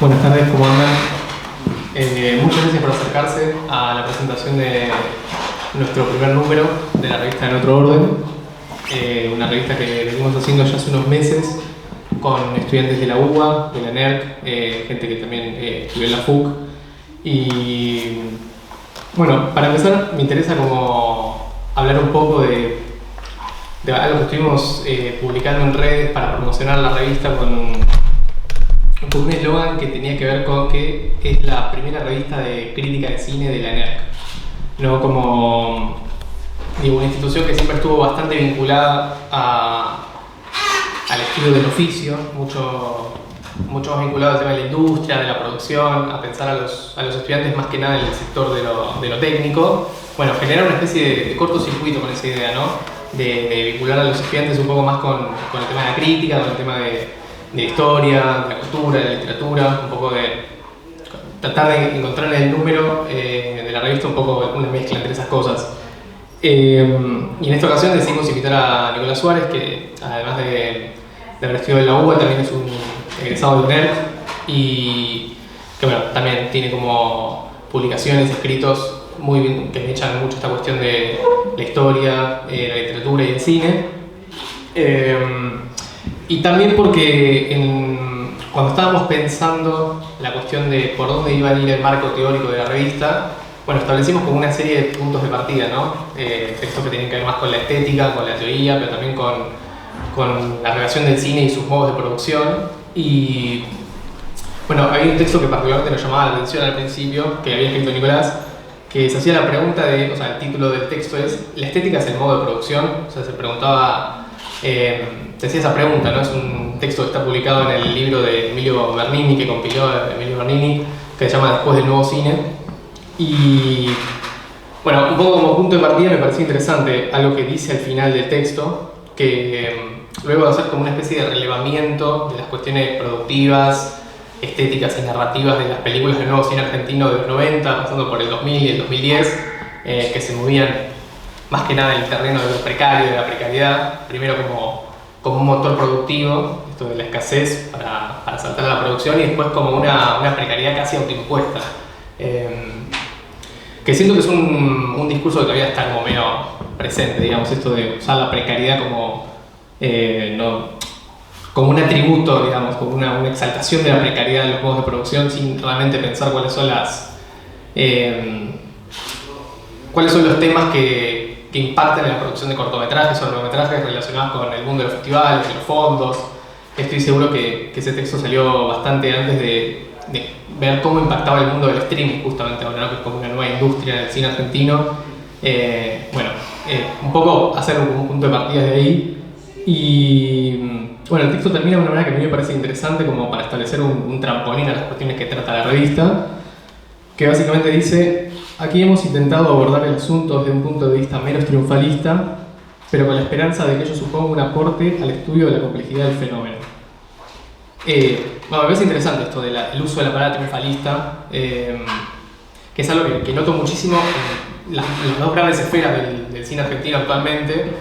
Buenas tardes, ¿cómo andan? Muchas gracias por acercarse a la presentación de nuestro primer número de la revista En Otro Orden. Una revista que venimos haciendo ya hace unos meses con estudiantes de la UBA, de la NERC, gente que también estudió en la FUC. Y bueno, para empezar me interesa como hablar un poco de algo que estuvimos publicando en redes para promocionar la revista con un eslogan que tenía que ver con que es la primera revista de crítica de cine de la NERC. No como una institución que siempre estuvo bastante vinculada al estudio del oficio, mucho más vinculado al tema de la industria, de la producción, a pensar a los estudiantes más que nada en el sector de lo técnico. Bueno, generar una especie de cortocircuito con esa idea, ¿no? De vincular a los estudiantes un poco más con el tema de la crítica, con el tema de la historia, de la cultura, de la literatura, un poco de tratar de encontrar en el número de la revista un poco una mezcla entre esas cosas. Y en esta ocasión decidimos invitar a Nicolás Suárez, que además de haber estudiado en la UBA, también es un egresado de NERC y que bueno, también tiene como publicaciones, escritos que me echan mucho esta cuestión de la historia, la literatura y el cine. Y también porque cuando estábamos pensando la cuestión de por dónde iba a ir el marco teórico de la revista, bueno, establecimos como una serie de puntos de partida, ¿no? Textos que tienen que ver más con la estética, con la teoría, pero también con la relación del cine y sus modos de producción. Y bueno, había un texto que particularmente nos llamaba la atención al principio, que había escrito Nicolás, que se hacía la pregunta o sea, el título del texto es ¿la estética es el modo de producción? O sea, se preguntaba, se hacía esa pregunta, ¿no? Es un texto que está publicado en el libro de Emilio Bernini, que compiló Emilio Bernini, que se llama Después del Nuevo Cine. Y bueno, un poco como punto de partida me pareció interesante algo que dice al final del texto, que luego de hacer como una especie de relevamiento de las cuestiones productivas, estéticas y narrativas de las películas del nuevo cine argentino de los 90, pasando por el 2000 y el 2010, que se movían más que nada en el terreno de lo precario, de la precariedad, primero como un motor productivo, esto de la escasez para saltar a la producción, y después como una precariedad casi autoimpuesta. Que siento que es un discurso que todavía está como medio presente, digamos, esto de usar la precariedad como un atributo, digamos, como una exaltación de la precariedad de los modos de producción sin realmente pensar cuáles son los temas que impactan en la producción de cortometrajes o largometrajes relacionados con el mundo de los festivales, de los fondos. Estoy seguro que ese texto salió bastante antes de ver cómo impactaba el mundo del streaming justamente ahora, ¿no? Que es como una nueva industria del cine argentino. Un poco hacer un punto de partida de ahí. Y bueno, el texto termina de una manera que a mí me parece interesante como para establecer un trampolín a las cuestiones que trata la revista, que básicamente dice: aquí hemos intentado abordar el asunto desde un punto de vista menos triunfalista, pero con la esperanza de que ello suponga un aporte al estudio de la complejidad del fenómeno. Me parece interesante esto del uso de la palabra triunfalista, que es algo que noto muchísimo en las dos grandes esferas del cine argentino actualmente,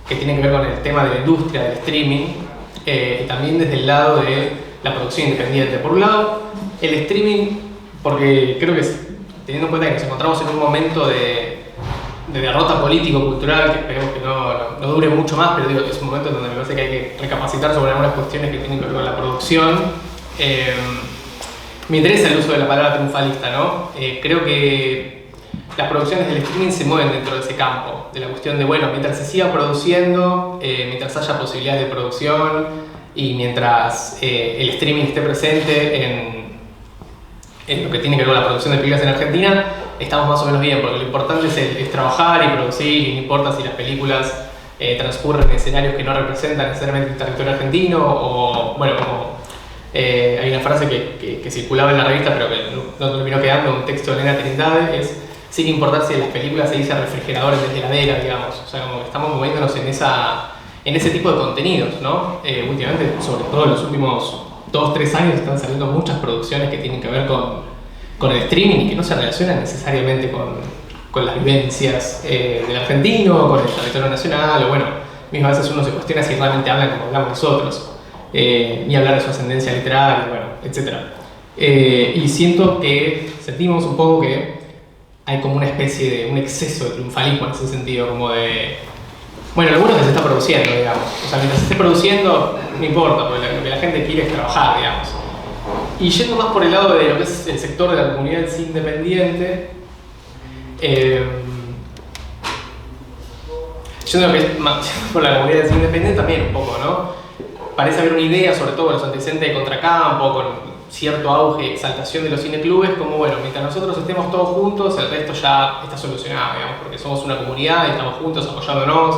que tienen que ver con el tema de la industria, del streaming, y también desde el lado de la producción independiente. Por un lado, el streaming, porque creo que teniendo en cuenta que nos encontramos en un momento de derrota político-cultural, que esperemos que no dure mucho más, pero digo, es un momento donde me parece que hay que recapacitar sobre algunas cuestiones que tienen que ver con la producción. Me interesa el uso de la palabra triunfalista, ¿no? Creo que las producciones del streaming se mueven dentro de ese campo, de la cuestión de, bueno, mientras se siga produciendo, mientras haya posibilidades de producción y mientras el streaming esté presente en lo que tiene que ver con la producción de películas en Argentina, estamos más o menos bien, porque lo importante es trabajar y producir, y no importa si las películas transcurren en escenarios que no representan necesariamente el territorio argentino, o bueno, como hay una frase que circulaba en la revista pero que no terminó quedando, un texto de Elena Trindade, es: sin importar si en las películas se dice refrigeradores desde heladera, digamos. O sea, como que estamos moviéndonos en ese tipo de contenidos, ¿no? Últimamente, sobre todo en los últimos 2-3 años, están saliendo muchas producciones que tienen que ver con el streaming y que no se relacionan necesariamente con las vivencias del argentino, con el territorio nacional, o bueno, mismo a veces uno se cuestiona si realmente hablan como hablamos nosotros, ni hablar de su ascendencia literaria, bueno, etc. Y siento que sentimos un poco que hay como una especie de un exceso de triunfalismo en ese sentido, como de, bueno, lo bueno es que se está produciendo, digamos. O sea, mientras se esté produciendo, no importa, porque lo que la gente quiere es trabajar, digamos. Y yendo más por el lado de lo que es el sector de la comunidad del cine independiente, yendo lo que es más por la comunidad del cine independiente también un poco, ¿no? Parece haber una idea, sobre todo los antecedentes de Contracampo, con cierto auge y exaltación de los cineclubes, como bueno, mientras nosotros estemos todos juntos, el resto ya está solucionado, digamos, porque somos una comunidad y estamos juntos apoyándonos,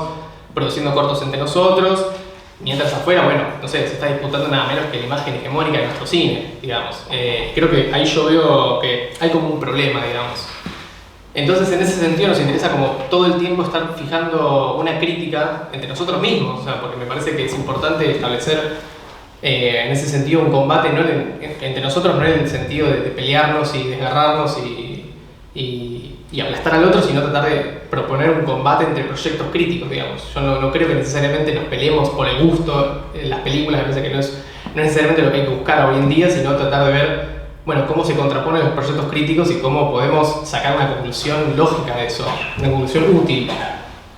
produciendo cortos entre nosotros, mientras afuera, bueno, no sé, se está disputando nada menos que la imagen hegemónica de nuestro cine, digamos. Creo que ahí yo veo que hay como un problema, digamos. Entonces, en ese sentido, nos interesa como todo el tiempo estar fijando una crítica entre nosotros mismos, o sea, porque me parece que es importante establecer en ese sentido un combate no entre nosotros, no en el sentido de pelearnos y desgarrarnos y aplastar al otro, sino tratar de proponer un combate entre proyectos críticos, digamos. Yo no creo que necesariamente nos peleemos por el gusto en las películas, me parece que no es necesariamente lo que hay que buscar hoy en día, sino tratar de ver, bueno, cómo se contraponen los proyectos críticos y cómo podemos sacar una conclusión lógica de eso, una conclusión útil.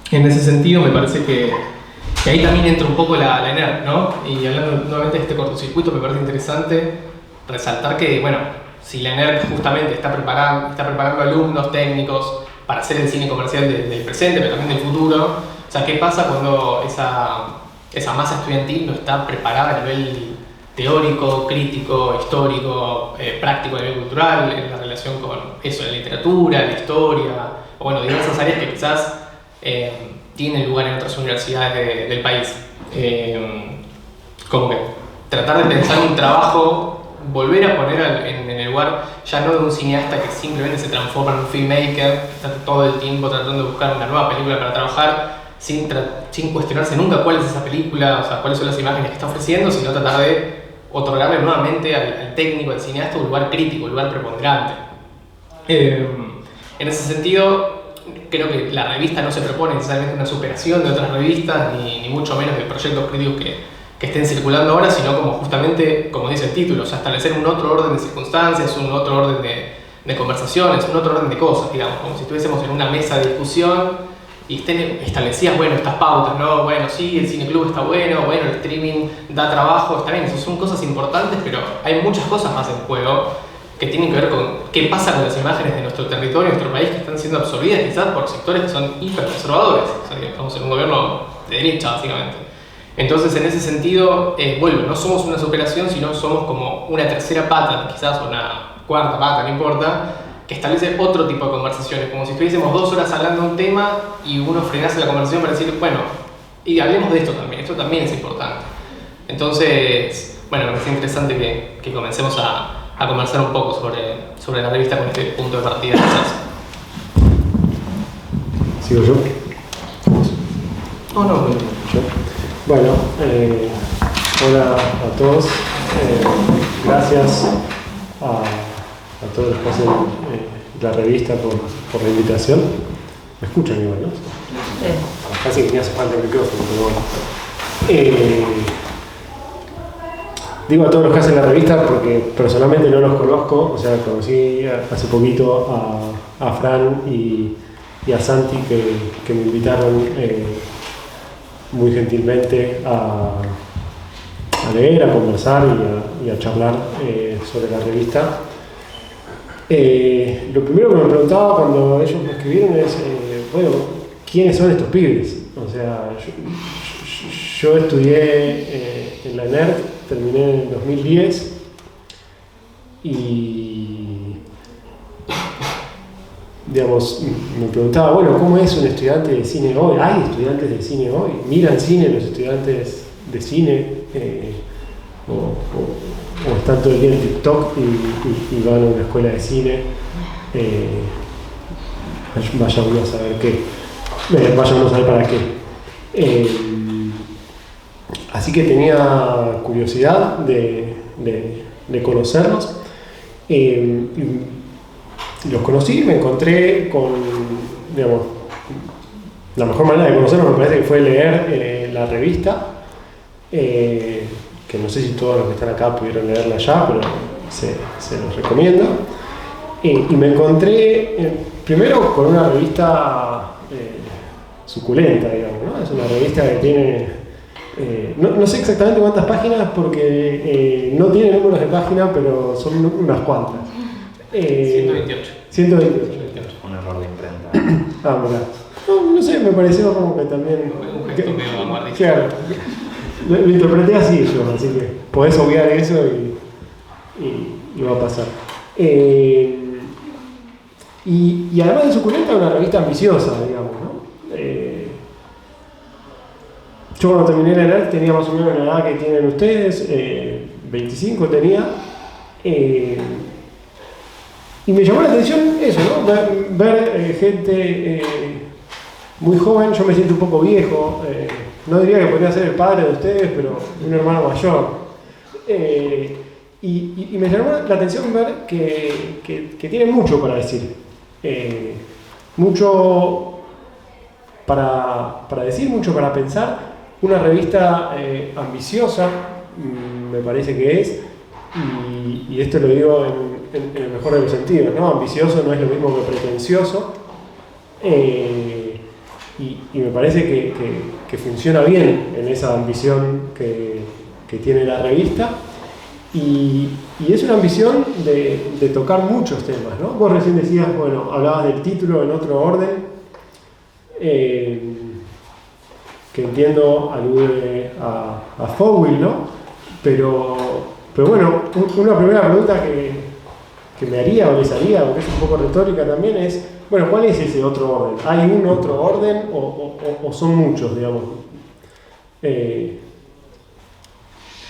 En ese sentido, me parece que ahí también entra un poco la ENERC, ¿no? Y hablando nuevamente de este cortocircuito, me parece interesante resaltar que, bueno, si la ENERC justamente está preparando alumnos técnicos para hacer el cine comercial del presente, pero también del futuro, o sea, ¿qué pasa cuando esa masa estudiantil no está preparada a nivel teórico, crítico, histórico, práctico a nivel cultural, en la relación con eso, la literatura, la historia, o bueno, diversas áreas que quizás tienen lugar en otras universidades del país? Como que tratar de pensar un trabajo, volver a poner en el lugar ya no de un cineasta que simplemente se transforma en un filmmaker, que está todo el tiempo tratando de buscar una nueva película para trabajar, sin cuestionarse nunca cuál es esa película, o sea, cuáles son las imágenes que está ofreciendo, sino tratar de otorgarle nuevamente al técnico, al cineasta, un lugar crítico, un lugar preponderante. En ese sentido, creo que la revista no se propone necesariamente una superación de otras revistas, ni mucho menos de proyectos críticos que estén circulando ahora, sino como justamente, como dice el título, o sea, establecer un otro orden de circunstancias, un otro orden de conversaciones, un otro orden de cosas, digamos, como si estuviésemos en una mesa de discusión y estén establecidas, bueno, estas pautas, ¿no? Bueno, sí, el cineclub está bueno, el streaming da trabajo, está bien, eso son cosas importantes, pero hay muchas cosas más en juego que tienen que ver con qué pasa con las imágenes de nuestro territorio, de nuestro país, que están siendo absorbidas quizás por sectores que son hiperconservadores. O sea, que estamos en un gobierno de derecha, básicamente. Entonces, en ese sentido, no somos una superación, sino somos como una tercera pata, quizás, o una cuarta pata, no importa, que establece otro tipo de conversaciones, como si estuviésemos 2 horas hablando de un tema y uno frenase la conversación para decir, bueno, y hablemos de esto también es importante. Entonces, bueno, me parece interesante que comencemos a conversar un poco sobre la revista con este punto de partida, quizás. ¿Sigo yo? No. ¿Yo? Bueno, hola a todos. Gracias a todos los que hacen la revista por la invitación. ¿Me escuchan igual, no? Sí. Casi que me hace falta el micrófono, pero bueno. Digo a todos los que hacen la revista porque personalmente no los conozco, o sea, conocí hace poquito a Fran y a Santi que me invitaron muy gentilmente a leer, a conversar y a charlar sobre la revista. Lo primero que me preguntaba cuando ellos me escribieron es, ¿quiénes son estos pibes? O sea, yo estudié en la ENERC, terminé en el 2010 y, digamos, me preguntaba, ¿cómo es un estudiante de cine hoy? ¿Hay estudiantes de cine hoy? ¿Miran cine los estudiantes de cine? ¿O están todo el día en TikTok y van a una escuela de cine? Vaya uno a saber qué. Vaya uno a saber para qué. Así que tenía curiosidad de conocerlos. Los conocí, me encontré con, digamos, la mejor manera de conocerlos me parece que fue leer la revista, que no sé si todos los que están acá pudieron leerla ya, pero se los recomiendo. Y me encontré primero con una revista suculenta, digamos, ¿no? Es una revista que tiene, no sé exactamente cuántas páginas porque no tiene números de página, pero son unas cuantas. 128. 128. Un error de imprenta. Ah, mirá. No sé, me pareció como que también... Un gesto medio vanguardista. Claro, lo interpreté así yo, así que podés obviar eso y va a pasar. Y además de suculenta, es una revista ambiciosa, digamos, ¿no? Yo cuando terminé la edad tenía más o menos la edad que tienen ustedes, 25 tenía. Y me llamó la atención eso, ¿no? Ver gente muy joven. Yo me siento un poco viejo, no diría que podría ser el padre de ustedes, pero un hermano mayor. Y me llamó la atención ver que tienen mucho para decir, mucho para decir, mucho para pensar. Una revista ambiciosa, me parece que es, y esto lo digo en el mejor de los sentidos, ¿no? Ambicioso no es lo mismo que pretencioso, y me parece que funciona bien en esa ambición que tiene la revista, y es una ambición de tocar muchos temas, ¿no? Vos recién decías, bueno, hablabas del título en otro orden, que entiendo alude a Fowell, ¿no? Pero bueno, una primera pregunta que me haría o les haría, porque es un poco retórica también, es, bueno, ¿cuál es ese otro orden? ¿Hay un otro orden o son muchos, digamos?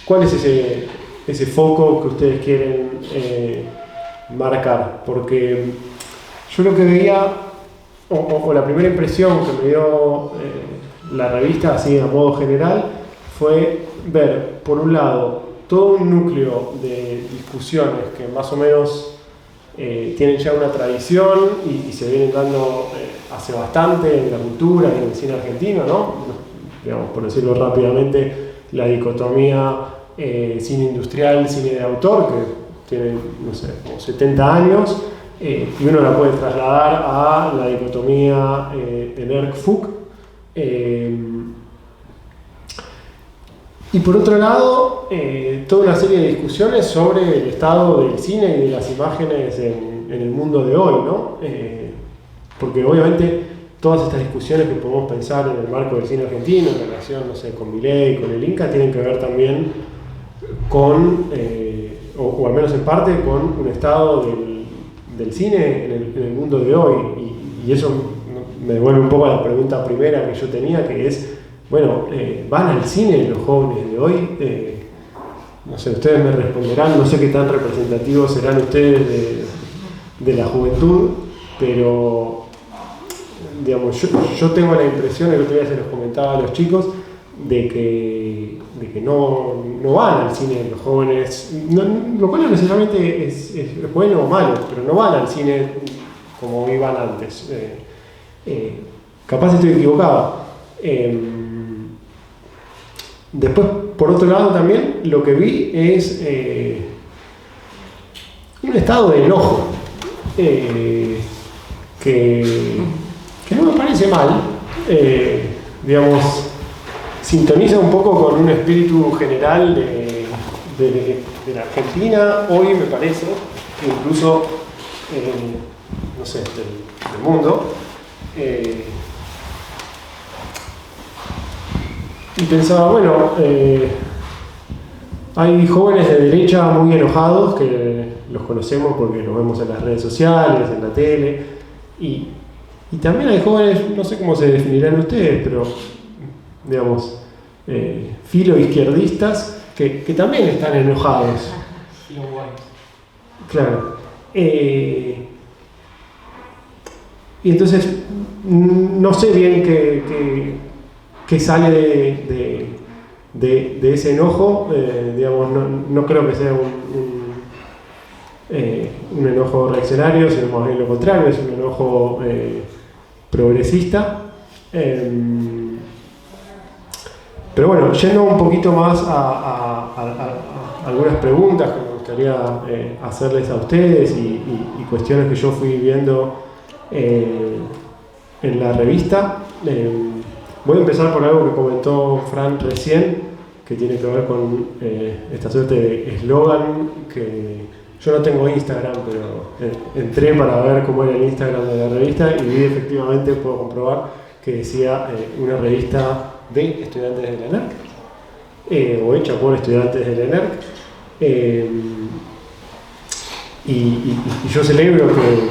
¿Cuál es ese foco que ustedes quieren marcar? Porque yo lo que veía, o la primera impresión que me dio la revista, así a modo general, fue ver, por un lado, todo un núcleo de discusiones que más o menos tienen ya una tradición y se vienen dando hace bastante en la cultura y en el cine argentino, ¿no? Digamos, por decirlo rápidamente, la dicotomía cine industrial, cine de autor, que tiene, no sé, como 70 años, y uno la puede trasladar a la dicotomía Energ-Fuch. Y por otro lado, toda una serie de discusiones sobre el estado del cine y de las imágenes en el mundo de hoy, ¿no? Porque obviamente todas estas discusiones que podemos pensar en el marco del cine argentino, en relación, no sé, con Milei, con el Inca, tienen que ver también con, o al menos en parte, con un estado del cine en el mundo de hoy. Y eso me devuelve un poco a la pregunta primera que yo tenía, que es, bueno, ¿van al cine los jóvenes de hoy? No sé, ustedes me responderán, no sé qué tan representativos serán ustedes de la juventud, pero, digamos, yo tengo la impresión, el otro día se los comentaba a los chicos, de que no van al cine los jóvenes, lo cual no necesariamente es bueno o malo, pero no van al cine como iban antes. Capaz estoy equivocado. Después, por otro lado, también lo que vi es un estado de enojo que no me parece mal, digamos, sintoniza un poco con un espíritu general de la Argentina hoy, me parece, incluso, no sé, del mundo. Y pensaba, bueno, hay jóvenes de derecha muy enojados que los conocemos porque los vemos en las redes sociales, en la tele, y también hay jóvenes, no sé cómo se definirán ustedes, pero digamos, filo-izquierdistas que también están enojados. Claro. Y entonces, no sé bien qué sale de ese enojo, digamos, no creo que sea un enojo reaccionario, sino más bien lo contrario, es un enojo progresista. Pero bueno, yendo un poquito más a algunas preguntas que me gustaría hacerles a ustedes y cuestiones que yo fui viendo en la revista. Voy a empezar por algo que comentó Fran recién, que tiene que ver con esta suerte de eslogan que yo no tengo Instagram, pero entré para ver cómo era el Instagram de la revista y vi, efectivamente, puedo comprobar que decía una revista de estudiantes de la ENERC, o hecha por estudiantes de la ENERC. Y yo celebro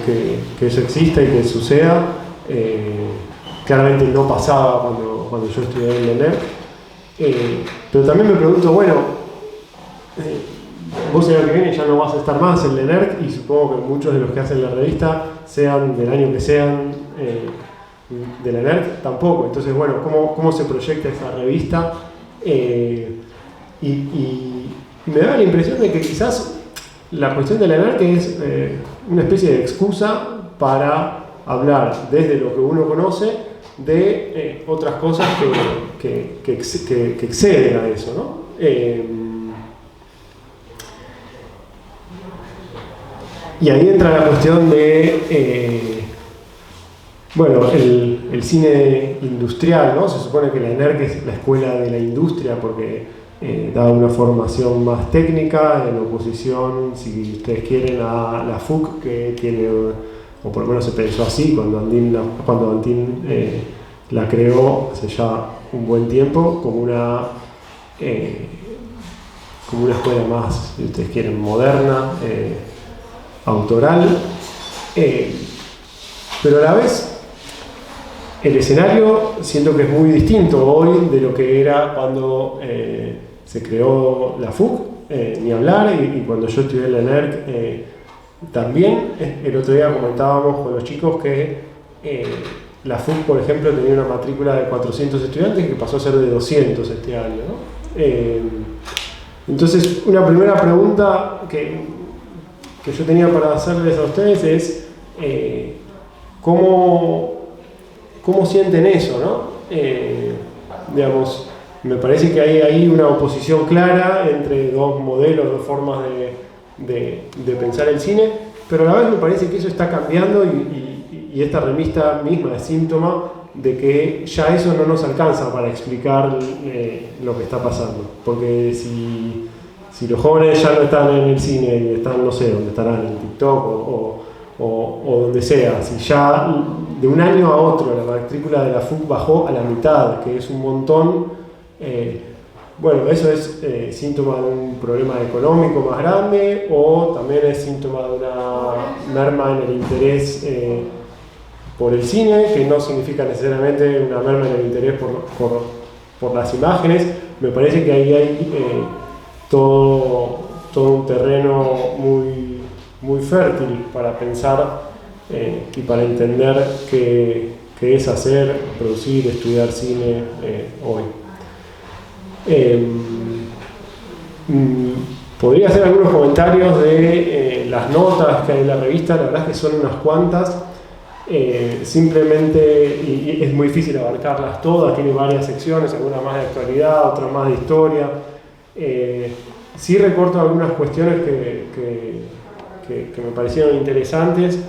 que eso exista y que suceda. Claramente no pasaba cuando yo estudié en la ENERC. Pero también me pregunto, bueno, vos el año que viene ya no vas a estar más en la ENERC y supongo que muchos de los que hacen la revista, sean del año que sean de la ENERC, tampoco. Entonces, bueno, ¿cómo se proyecta esa revista? Y me da la impresión de que quizás la cuestión de la ENERC es una especie de excusa para hablar desde lo que uno conoce de otras cosas que exceden a eso, ¿no? Y ahí entra la cuestión de, bueno, el cine industrial, ¿no? Se supone que la ENERC es la escuela de la industria porque da una formación más técnica, en oposición, si ustedes quieren, a la FUC, que tiene, o por lo menos se pensó así cuando Antín la creó hace ya un buen tiempo, como una escuela más, si ustedes quieren, moderna, autoral, pero a la vez el escenario siento que es muy distinto hoy de lo que era cuando se creó la FUC, ni hablar, y cuando yo estudié en la ENERC también. El otro día comentábamos con los chicos que la FUC, por ejemplo, tenía una matrícula de 400 estudiantes que pasó a ser de 200 este año, ¿no? Entonces, una primera pregunta que yo tenía para hacerles a ustedes es ¿cómo sienten eso, ¿no? Digamos, me parece que hay ahí una oposición clara entre dos modelos, dos formas de pensar el cine, pero a la vez me parece que eso está cambiando y esta revista misma es síntoma de que ya eso no nos alcanza para explicar lo que está pasando, porque si los jóvenes ya no están en el cine y están, no sé, donde estarán, en TikTok o donde sea, si ya de un año a otro la matrícula de la FUC bajó a la mitad, que es un montón, bueno, eso es síntoma de un problema económico más grande, o también es síntoma de una merma en el interés por el cine, que no significa necesariamente una merma en el interés por las imágenes. Me parece que ahí hay todo un terreno muy fértil para pensar y para entender qué es hacer, producir, estudiar cine hoy. Podría hacer algunos comentarios de las notas que hay en la revista, la verdad es que son unas cuantas. Simplemente, y es muy difícil abarcarlas todas, tiene varias secciones, algunas más de actualidad, otras más de historia. Sí recorto algunas cuestiones que me parecieron interesantes.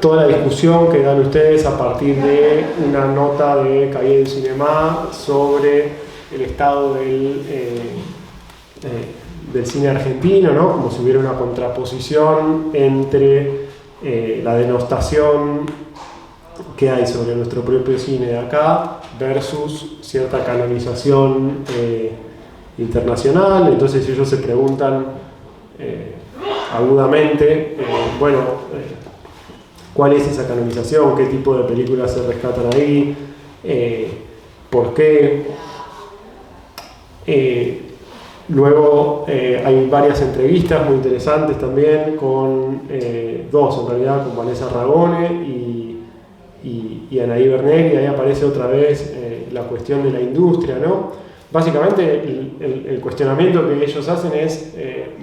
Toda la discusión que dan ustedes a partir de una nota de Cahiers du Cinéma sobre el estado del cine argentino, ¿no? Como si hubiera una contraposición entre la denostación que hay sobre nuestro propio cine de acá versus cierta canonización internacional. Entonces ellos se preguntan agudamente, ¿cuál es esa canonización? ¿Qué tipo de películas se rescatan ahí? ¿Por qué? Luego hay varias entrevistas muy interesantes también con dos en realidad, con Vanessa Ragone y Anaí Bernel, y ahí aparece otra vez la cuestión de la industria, ¿no? Básicamente el cuestionamiento que ellos hacen es,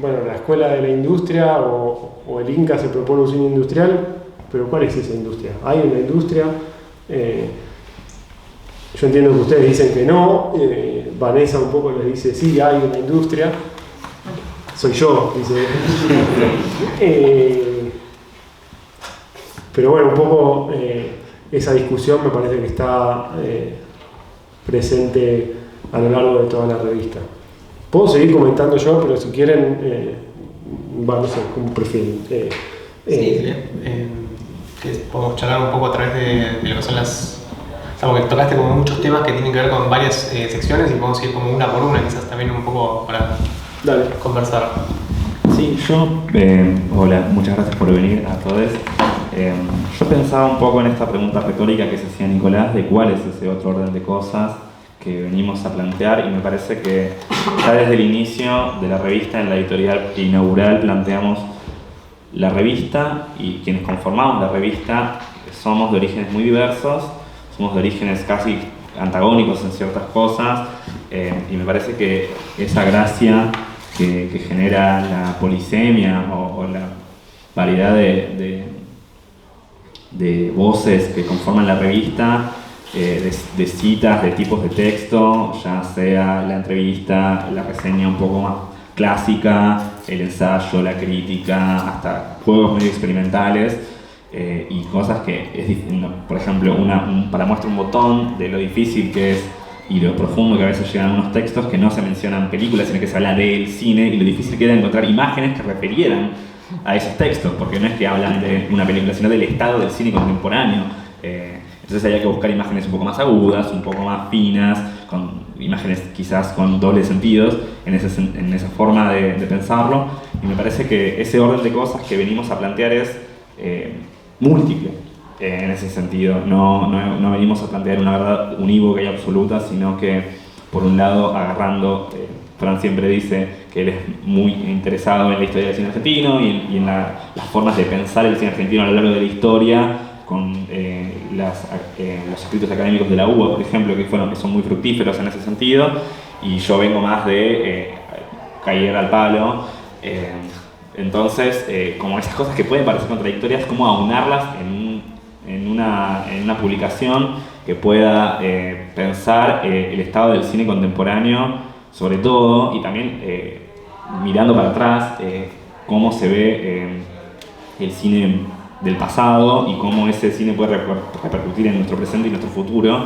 la escuela de la industria o el Inca se propone un cine industrial, pero ¿cuál es esa industria? ¿Hay una industria? Yo entiendo que ustedes dicen que no, Vanessa un poco les dice, sí, hay una industria, soy yo, dice. Pero bueno, un poco esa discusión me parece que está presente a lo largo de toda la revista. Puedo seguir comentando yo, pero si quieren, no sé, como prefieren. Podemos charlar un poco a través de lo que son las... O sea, porque tocaste como muchos temas que tienen que ver con varias secciones y podemos ir como una por una, quizás también un poco para conversar. Sí, hola, muchas gracias por venir a todos. Yo pensaba un poco en esta pregunta retórica que se hacía Nicolás, de cuál es ese otro orden de cosas que venimos a plantear, y me parece que ya desde el inicio de la revista, en la editorial inaugural, planteamos la revista, y quienes conformamos la revista somos de orígenes muy diversos, somos de orígenes casi antagónicos en ciertas cosas, y me parece que esa gracia que genera la polisemia o la variedad de voces que conforman la revista, de citas, de tipos de texto, ya sea la entrevista, la reseña un poco más clásica, el ensayo, la crítica, hasta juegos medio experimentales, y cosas que, por ejemplo, para muestra un botón de lo difícil que es y lo profundo que a veces llegan unos textos que no se mencionan películas, sino que se habla del cine, y lo difícil que era encontrar imágenes que refirieran a esos textos, porque no es que hablan de una película, sino del estado del cine contemporáneo. Entonces había que buscar imágenes un poco más agudas, un poco más finas, con imágenes quizás con dobles sentidos, en esa forma de pensarlo, y me parece que ese orden de cosas que venimos a plantear es múltiple. En ese sentido, no venimos a plantear una verdad unívoca y absoluta, sino que, por un lado, agarrando, Fran siempre dice que él es muy interesado en la historia del cine argentino y en las formas de pensar el cine argentino a lo largo de la historia, con los escritos académicos de la UBA, por ejemplo, que son muy fructíferos en ese sentido, y yo vengo más de caer al palo. Entonces, como esas cosas que pueden parecer contradictorias, cómo aunarlas en una publicación que pueda pensar el estado del cine contemporáneo, sobre todo, y también mirando para atrás, cómo se ve el cine del pasado y cómo ese cine puede repercutir en nuestro presente y nuestro futuro.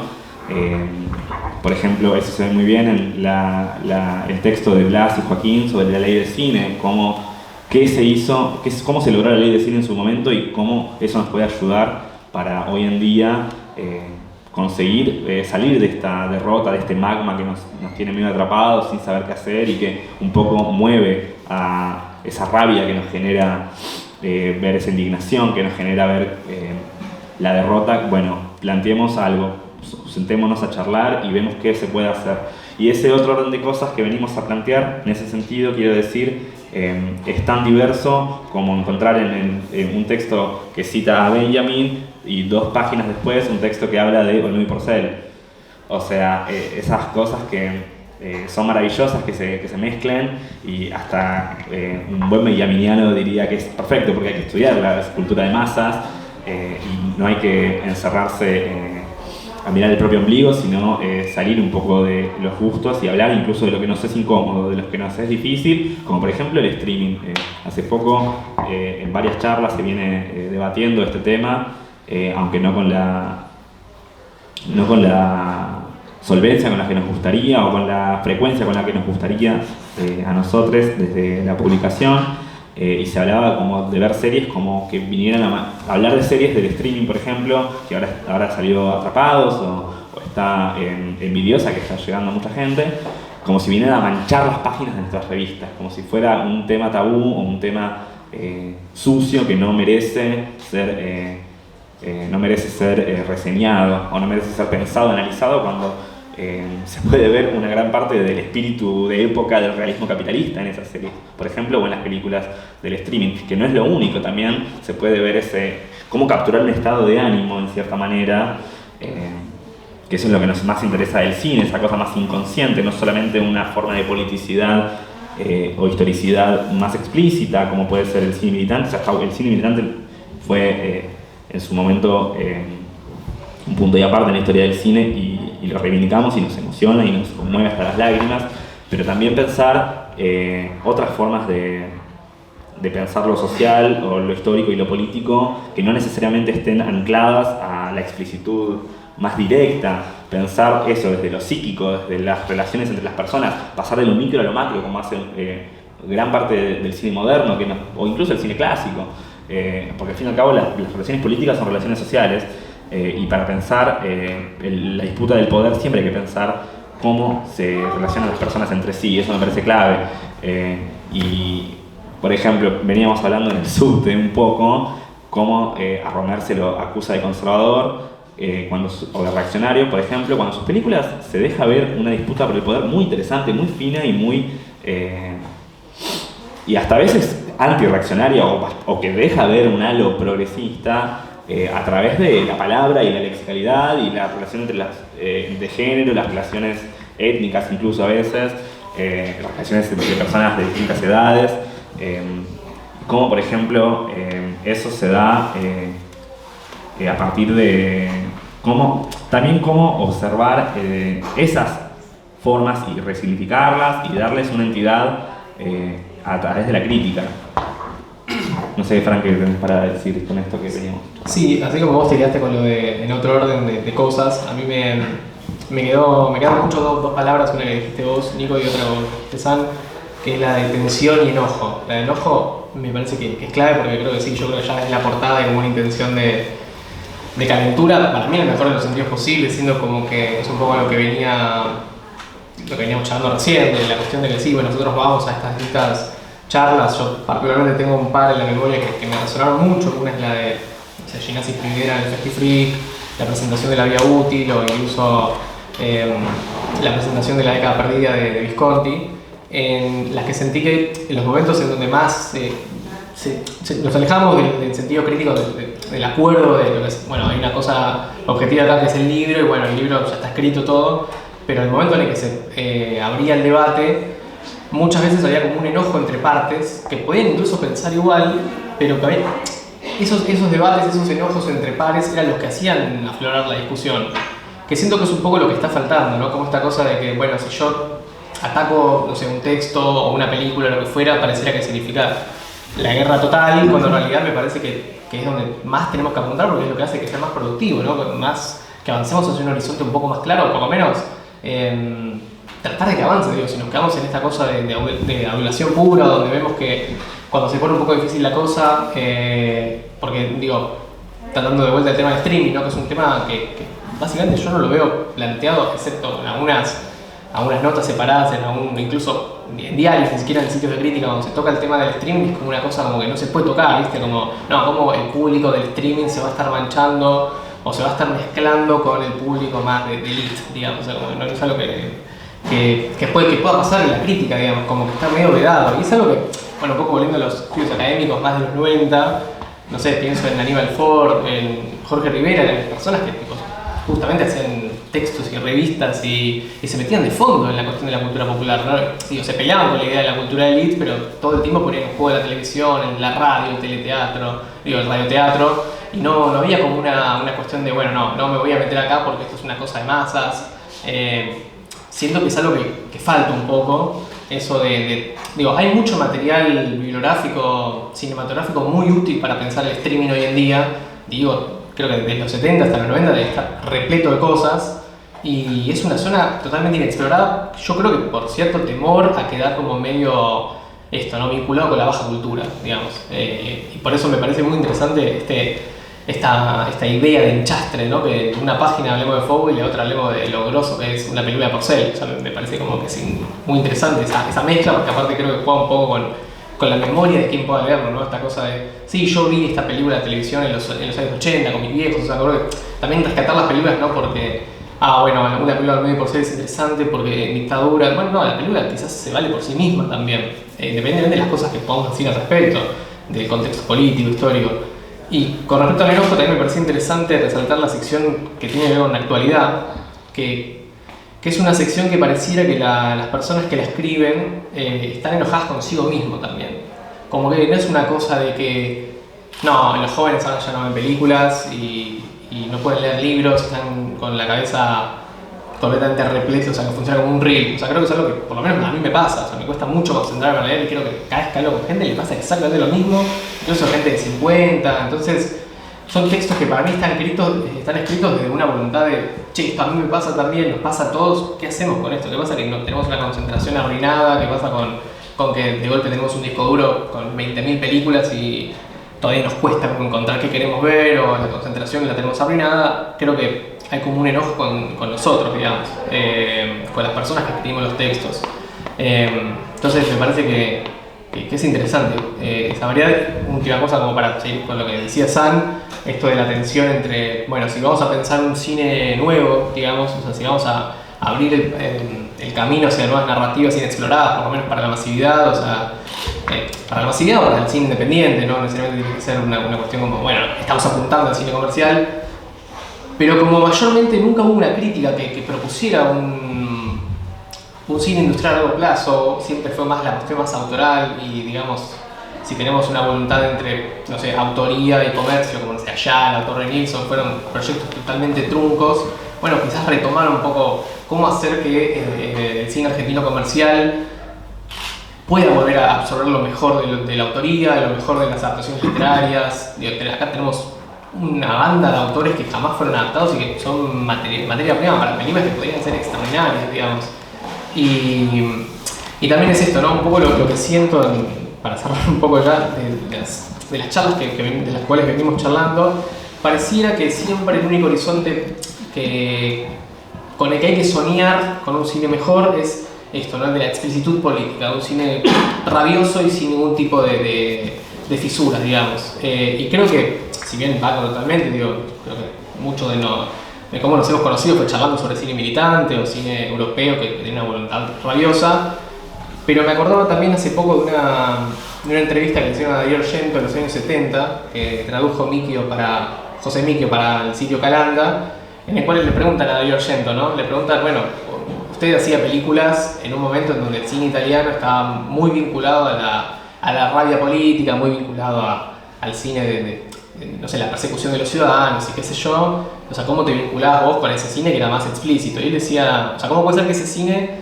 Por ejemplo, eso se ve muy bien en el texto de Blas y Joaquín sobre la ley de cine, cómo se logró la ley de cine en su momento y cómo eso nos puede ayudar para hoy en día conseguir salir de esta derrota, de este magma que nos tiene medio atrapados sin saber qué hacer, y que un poco mueve a esa rabia que nos genera ver esa indignación, que nos genera ver la derrota. Bueno, planteemos algo, sentémonos a charlar y vemos qué se puede hacer. Y ese otro orden de cosas que venimos a plantear, en ese sentido, quiero decir, es tan diverso como encontrar en un texto que cita a Benjamin y 2 páginas después un texto que habla de Olmedo y Porcel. O sea, esas cosas que son maravillosas que se mezclen, y hasta un buen benjaminiano diría que es perfecto, porque hay que estudiar la cultura de masas y no hay que encerrarse a mirar el propio ombligo, sino salir un poco de los gustos y hablar incluso de lo que nos es incómodo, de lo que nos es difícil, como por ejemplo el streaming. Hace poco en varias charlas se viene debatiendo este tema, aunque no con la solvencia con la que nos gustaría o con la frecuencia con la que nos gustaría a nosotros desde la publicación. Y se hablaba como de ver series como que vinieran a hablar de series del streaming, por ejemplo, que ahora salió Atrapados o está en Envidiosa, que está llegando a mucha gente, como si vinieran a manchar las páginas de nuestras revistas, como si fuera un tema tabú o un tema sucio que no merece ser reseñado o no merece ser pensado, analizado, cuando se puede ver una gran parte del espíritu de época del realismo capitalista en esas series, por ejemplo, o en las películas del streaming, que no es lo único. También se puede ver cómo capturar un estado de ánimo en cierta manera, que eso es lo que nos más interesa del cine, esa cosa más inconsciente, no solamente una forma de politicidad o historicidad más explícita, como puede ser el cine militante. O sea, el cine militante fue en su momento un punto y aparte en la historia del cine, y y lo reivindicamos y nos emociona y nos conmueve hasta las lágrimas, pero también pensar otras formas de pensar lo social o lo histórico y lo político que no necesariamente estén ancladas a la explicitud más directa, pensar eso desde lo psíquico, desde las relaciones entre las personas, pasar de lo micro a lo macro, como hace gran parte del cine moderno o incluso el cine clásico, porque al fin y al cabo las relaciones políticas son relaciones sociales, y para pensar la disputa del poder siempre hay que pensar cómo se relacionan las personas entre sí, eso me parece clave. Y por ejemplo, veníamos hablando en el subte un poco cómo a Romer se lo acusa de conservador o de reaccionario, por ejemplo, cuando en sus películas se deja ver una disputa por el poder muy interesante, muy fina y muy y hasta a veces antirreaccionaria o que deja ver un halo progresista a través de la palabra y la lexicalidad y la relación entre de género, las relaciones étnicas incluso a veces, las relaciones entre personas de distintas edades, como por ejemplo eso se da a partir de también cómo observar esas formas y resignificarlas y darles una entidad a través de la crítica. No sé, Frank, ¿qué tenés para decir con esto que teníamos? Sí, así como vos te quedaste con lo de en otro orden de cosas, a mí me quedan mucho dos palabras, una que dijiste vos, Nico, y otra que San, que es la de tensión y enojo. La de enojo me parece que es clave porque creo que sí, yo creo que ya es la portada y como una intención de calentura, para mí en el mejor de los sentidos posibles, siendo como que es un poco lo que veníamos charlando recién, de la cuestión de que sí, bueno, nosotros vamos a estas distintas charlas, yo particularmente tengo un par en la memoria que me resonaron mucho, una es la de Ginás y Fringuera en el FestiFreak, la presentación de La Vía Útil o incluso la presentación de La Década Perdida de Visconti, en las que sentí que en los momentos en donde más nos alejamos del sentido crítico del acuerdo, de lo que es, bueno, hay una cosa objetiva acá que es el libro, y bueno, el libro ya está escrito todo, pero en el momento en el que se abría el debate, muchas veces había como un enojo entre partes, que podían incluso pensar igual, pero que había, esos debates, esos enojos entre pares eran los que hacían aflorar la discusión, que siento que es un poco lo que está faltando, ¿no? Como esta cosa de que, bueno, si yo ataco, no sé, un texto o una película o lo que fuera, pareciera que significa la guerra total, cuando en realidad me parece que es donde más tenemos que apuntar porque es lo que hace que sea más productivo, ¿no? Más que avancemos hacia un horizonte un poco más claro, por lo menos tratar de que avance, digo, si nos quedamos en esta cosa de adulación pura, donde vemos que cuando se pone un poco difícil la cosa, porque digo, tratando de vuelta el tema de streaming, ¿no? Que es un tema que básicamente yo no lo veo planteado, excepto en algunas notas separadas, incluso en diarios, ni siquiera en sitios de crítica, cuando se toca el tema del streaming es como una cosa como que no se puede tocar, ¿viste? Como el público del streaming se va a estar manchando o se va a estar mezclando con el público más de elite, digamos, o sea, como no es algo que pueda pasar en la crítica, digamos, como que está medio vedado, y es algo que, bueno, un poco volviendo a los estudios académicos más de los 90, no sé, pienso en Aníbal Ford, en Jorge Rivera, en personas que tipo, justamente hacían textos y revistas y se metían de fondo en la cuestión de la cultura popular, ¿no? Digo, se peleaban con la idea de la cultura elite, pero todo el tiempo ponían en juego la televisión, en la radio, el teleteatro, el radioteatro, y no había como una cuestión de, bueno, no me voy a meter acá porque esto es una cosa de masas. Siento que es algo que falta un poco, eso digo, hay mucho material bibliográfico, cinematográfico muy útil para pensar el streaming hoy en día, digo, creo que desde los 70 hasta los 90 está repleto de cosas y es una zona totalmente inexplorada, yo creo que por cierto temor a quedar como medio ¿no? vinculado con la baja cultura, digamos, y por eso me parece muy interesante esta idea de enchastre, ¿no? Que en una página hablemos de Fogo y en la otra hablemos de lo grosso que es una película de Porcel, o sea, me parece como que es muy interesante esa mezcla, porque aparte creo que juega un poco con la memoria de quien pueda leerlo, ¿no? Esta cosa de, sí, yo vi esta película de televisión en los años 80 con mis viejos, o sea, creo que también rescatar las películas, no porque, bueno, una película de medio Porcel es interesante porque en dictadura, bueno, no, la película quizás se vale por sí misma también, independientemente de las cosas que podamos decir al respecto, del contexto político, histórico. Y con respecto al enojo también me pareció interesante resaltar la sección que tiene que ver con la actualidad, que es una sección que pareciera que las personas que la escriben están enojadas consigo mismo también. Como que no es una cosa de que, los jóvenes ahora ya no ven películas y no pueden leer libros, están con la cabeza completamente repleto, o sea, que funciona como un reel. O sea, creo que es algo que por lo menos a mí me pasa. O sea, me cuesta mucho concentrarme a leer y creo que cada vez que hablo con gente le pasa exactamente lo mismo, incluso gente de 50. Entonces, son textos que para mí están escritos desde una voluntad de, che, esto a mí me pasa también, nos pasa a todos, ¿qué hacemos con esto? ¿Qué pasa que no, tenemos una concentración arruinada? ¿Qué pasa con que de golpe tenemos un disco duro con 20.000 películas y todavía nos cuesta encontrar qué queremos ver, o la concentración la tenemos arruinada? Creo que hay como un enojo con nosotros, digamos, con las personas que escribimos los textos. Entonces me parece que es interesante. Sabría última cosa como para seguir con lo que decía San, esto de la tensión entre, bueno, si vamos a pensar un cine nuevo, digamos, o sea, si vamos a abrir el camino hacia nuevas narrativas inexploradas, por lo menos para la masividad, o sea, para la masividad o para el cine independiente, no necesariamente tiene que ser una cuestión como, bueno, estamos apuntando al cine comercial, pero como mayormente nunca hubo una crítica que propusiera un cine industrial a largo plazo, siempre fue más la cuestión más autoral y, digamos, si tenemos una voluntad entre, no sé, autoría y comercio, como decía Ayala, Torre Nilsson, fueron proyectos totalmente truncos. Bueno, quizás retomar un poco cómo hacer que el cine argentino comercial pueda volver a absorber lo mejor de la autoría, lo mejor de las adaptaciones literarias. Acá tenemos una banda de autores que jamás fueron adaptados y que son materia prima para películas que podrían ser extraordinarias, digamos. Y también es esto, ¿no? Un poco lo que siento, para cerrar un poco ya, de las charlas de las cuales venimos charlando, pareciera que siempre el único horizonte con el que hay que soñar con un cine mejor es esto, ¿no? De la explicitud política, un cine rabioso y sin ningún tipo de fisuras, digamos. Y creo que, si bien vago totalmente, digo, creo que mucho de cómo nos hemos conocido fue charlando sobre cine militante o cine europeo que tiene una voluntad rabiosa, pero me acordaba también hace poco de una entrevista que le hicieron a Darío Argento en los años 70, que tradujo José Micchio para el sitio Calanda, en el cual le preguntan a Darío Argento, ¿no? Le preguntan, bueno, usted hacía películas en un momento en donde el cine italiano estaba muy vinculado a la rabia política, muy vinculado al cine de no sé, la persecución de los ciudadanos y qué sé yo. O sea, ¿cómo te vinculabas vos con ese cine que era más explícito? Y él decía, o sea, ¿cómo puede ser que ese cine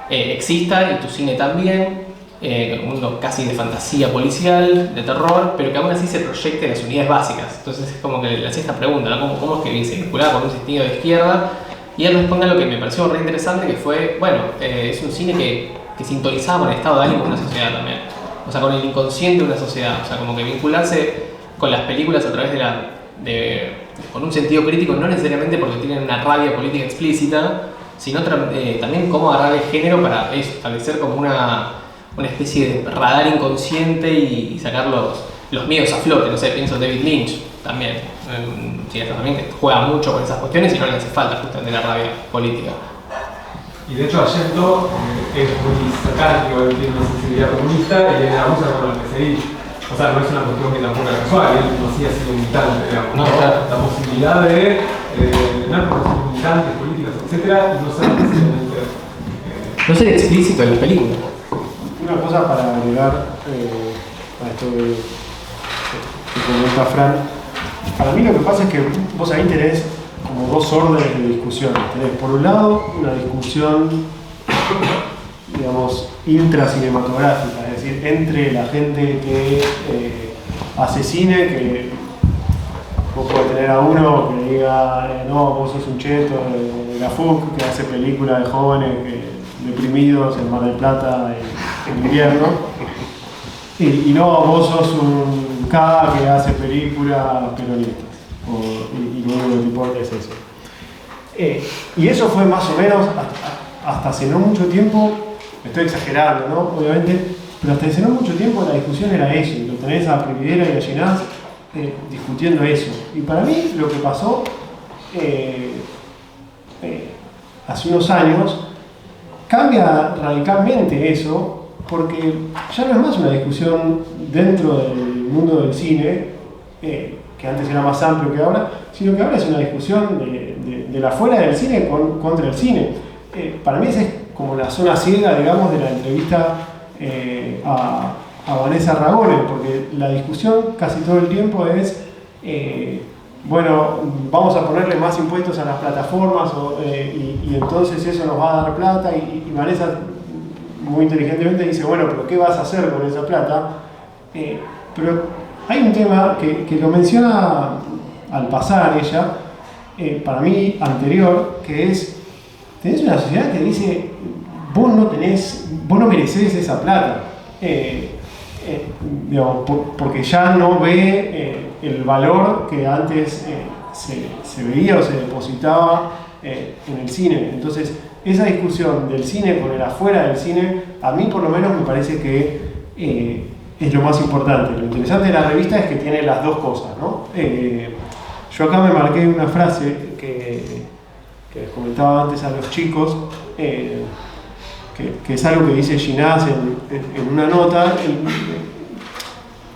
exista y tu cine también? Un mundo casi de fantasía policial, de terror, pero que aún así se proyecte en las unidades básicas. Entonces es como que le hacía esta pregunta, ¿no? ¿Cómo es que se vinculaba con un sentido de izquierda? Y él responde a lo que me pareció re interesante, que fue, bueno, es un cine que sintonizaba con el estado de ánimo de una sociedad también. O sea, con el inconsciente de una sociedad. O sea, como que vincularse con las películas a través con un sentido crítico, no necesariamente porque tienen una rabia política explícita, sino también cómo agarrar el género para establecer como una especie de radar inconsciente y sacar los miedos a flote. No sé, pienso en David Lynch también, también que juega mucho con esas cuestiones y no le hace falta justamente la rabia política. Y de hecho Argento es muy sarcástico, él tiene una sensibilidad comunista y él la usa con el PCI. O sea, no es una cuestión que tampoco era casual, él no hacía sido militante, digamos, ¿no? Claro. La posibilidad de militantes, políticas, etc., y no ser necesariamente... no ser explícito en la película. Una cosa para agregar a esto que comenta Fran. Para mí lo que pasa es que vos ahí tenés como dos órdenes de discusión. Tenés por un lado una discusión, digamos, intracinematográfica, es decir, entre la gente que hace cine, que vos podés tener a uno que diga, no, vos sos un cheto de la FUC, que hace películas de jóvenes deprimidos en Mar del Plata en invierno, y no, vos sos un K que hace películas peronistas, y lo único que te importa es eso. Y eso fue más o menos hasta hace no mucho tiempo. Estoy exagerando, ¿no? Obviamente, pero hasta hace no mucho tiempo la discusión era eso, y lo tenés a Prividera y a Ginás discutiendo eso. Y para mí lo que pasó hace unos años cambia radicalmente eso, porque ya no es más una discusión dentro del mundo del cine, que antes era más amplio que ahora, sino que ahora es una discusión de la fuera del cine contra el cine. Para mí esa es como la zona ciega, digamos, de la entrevista a Vanessa Ragone, porque la discusión casi todo el tiempo es bueno, vamos a ponerle más impuestos a las plataformas y entonces eso nos va a dar plata y Vanessa muy inteligentemente dice, bueno, pero ¿qué vas a hacer con esa plata? Pero hay un tema que lo menciona al pasar ella, para mí anterior, que es, tenés una sociedad que dice, vos no merecés esa plata, digamos, porque ya no ve el valor que antes se veía o se depositaba en el cine. Entonces, esa discusión del cine con el afuera del cine, a mí por lo menos me parece que es lo más importante. Lo interesante de la revista es que tiene las dos cosas, ¿no? Yo acá me marqué una frase que les comentaba antes a los chicos, que es algo que dice Ginás en una nota,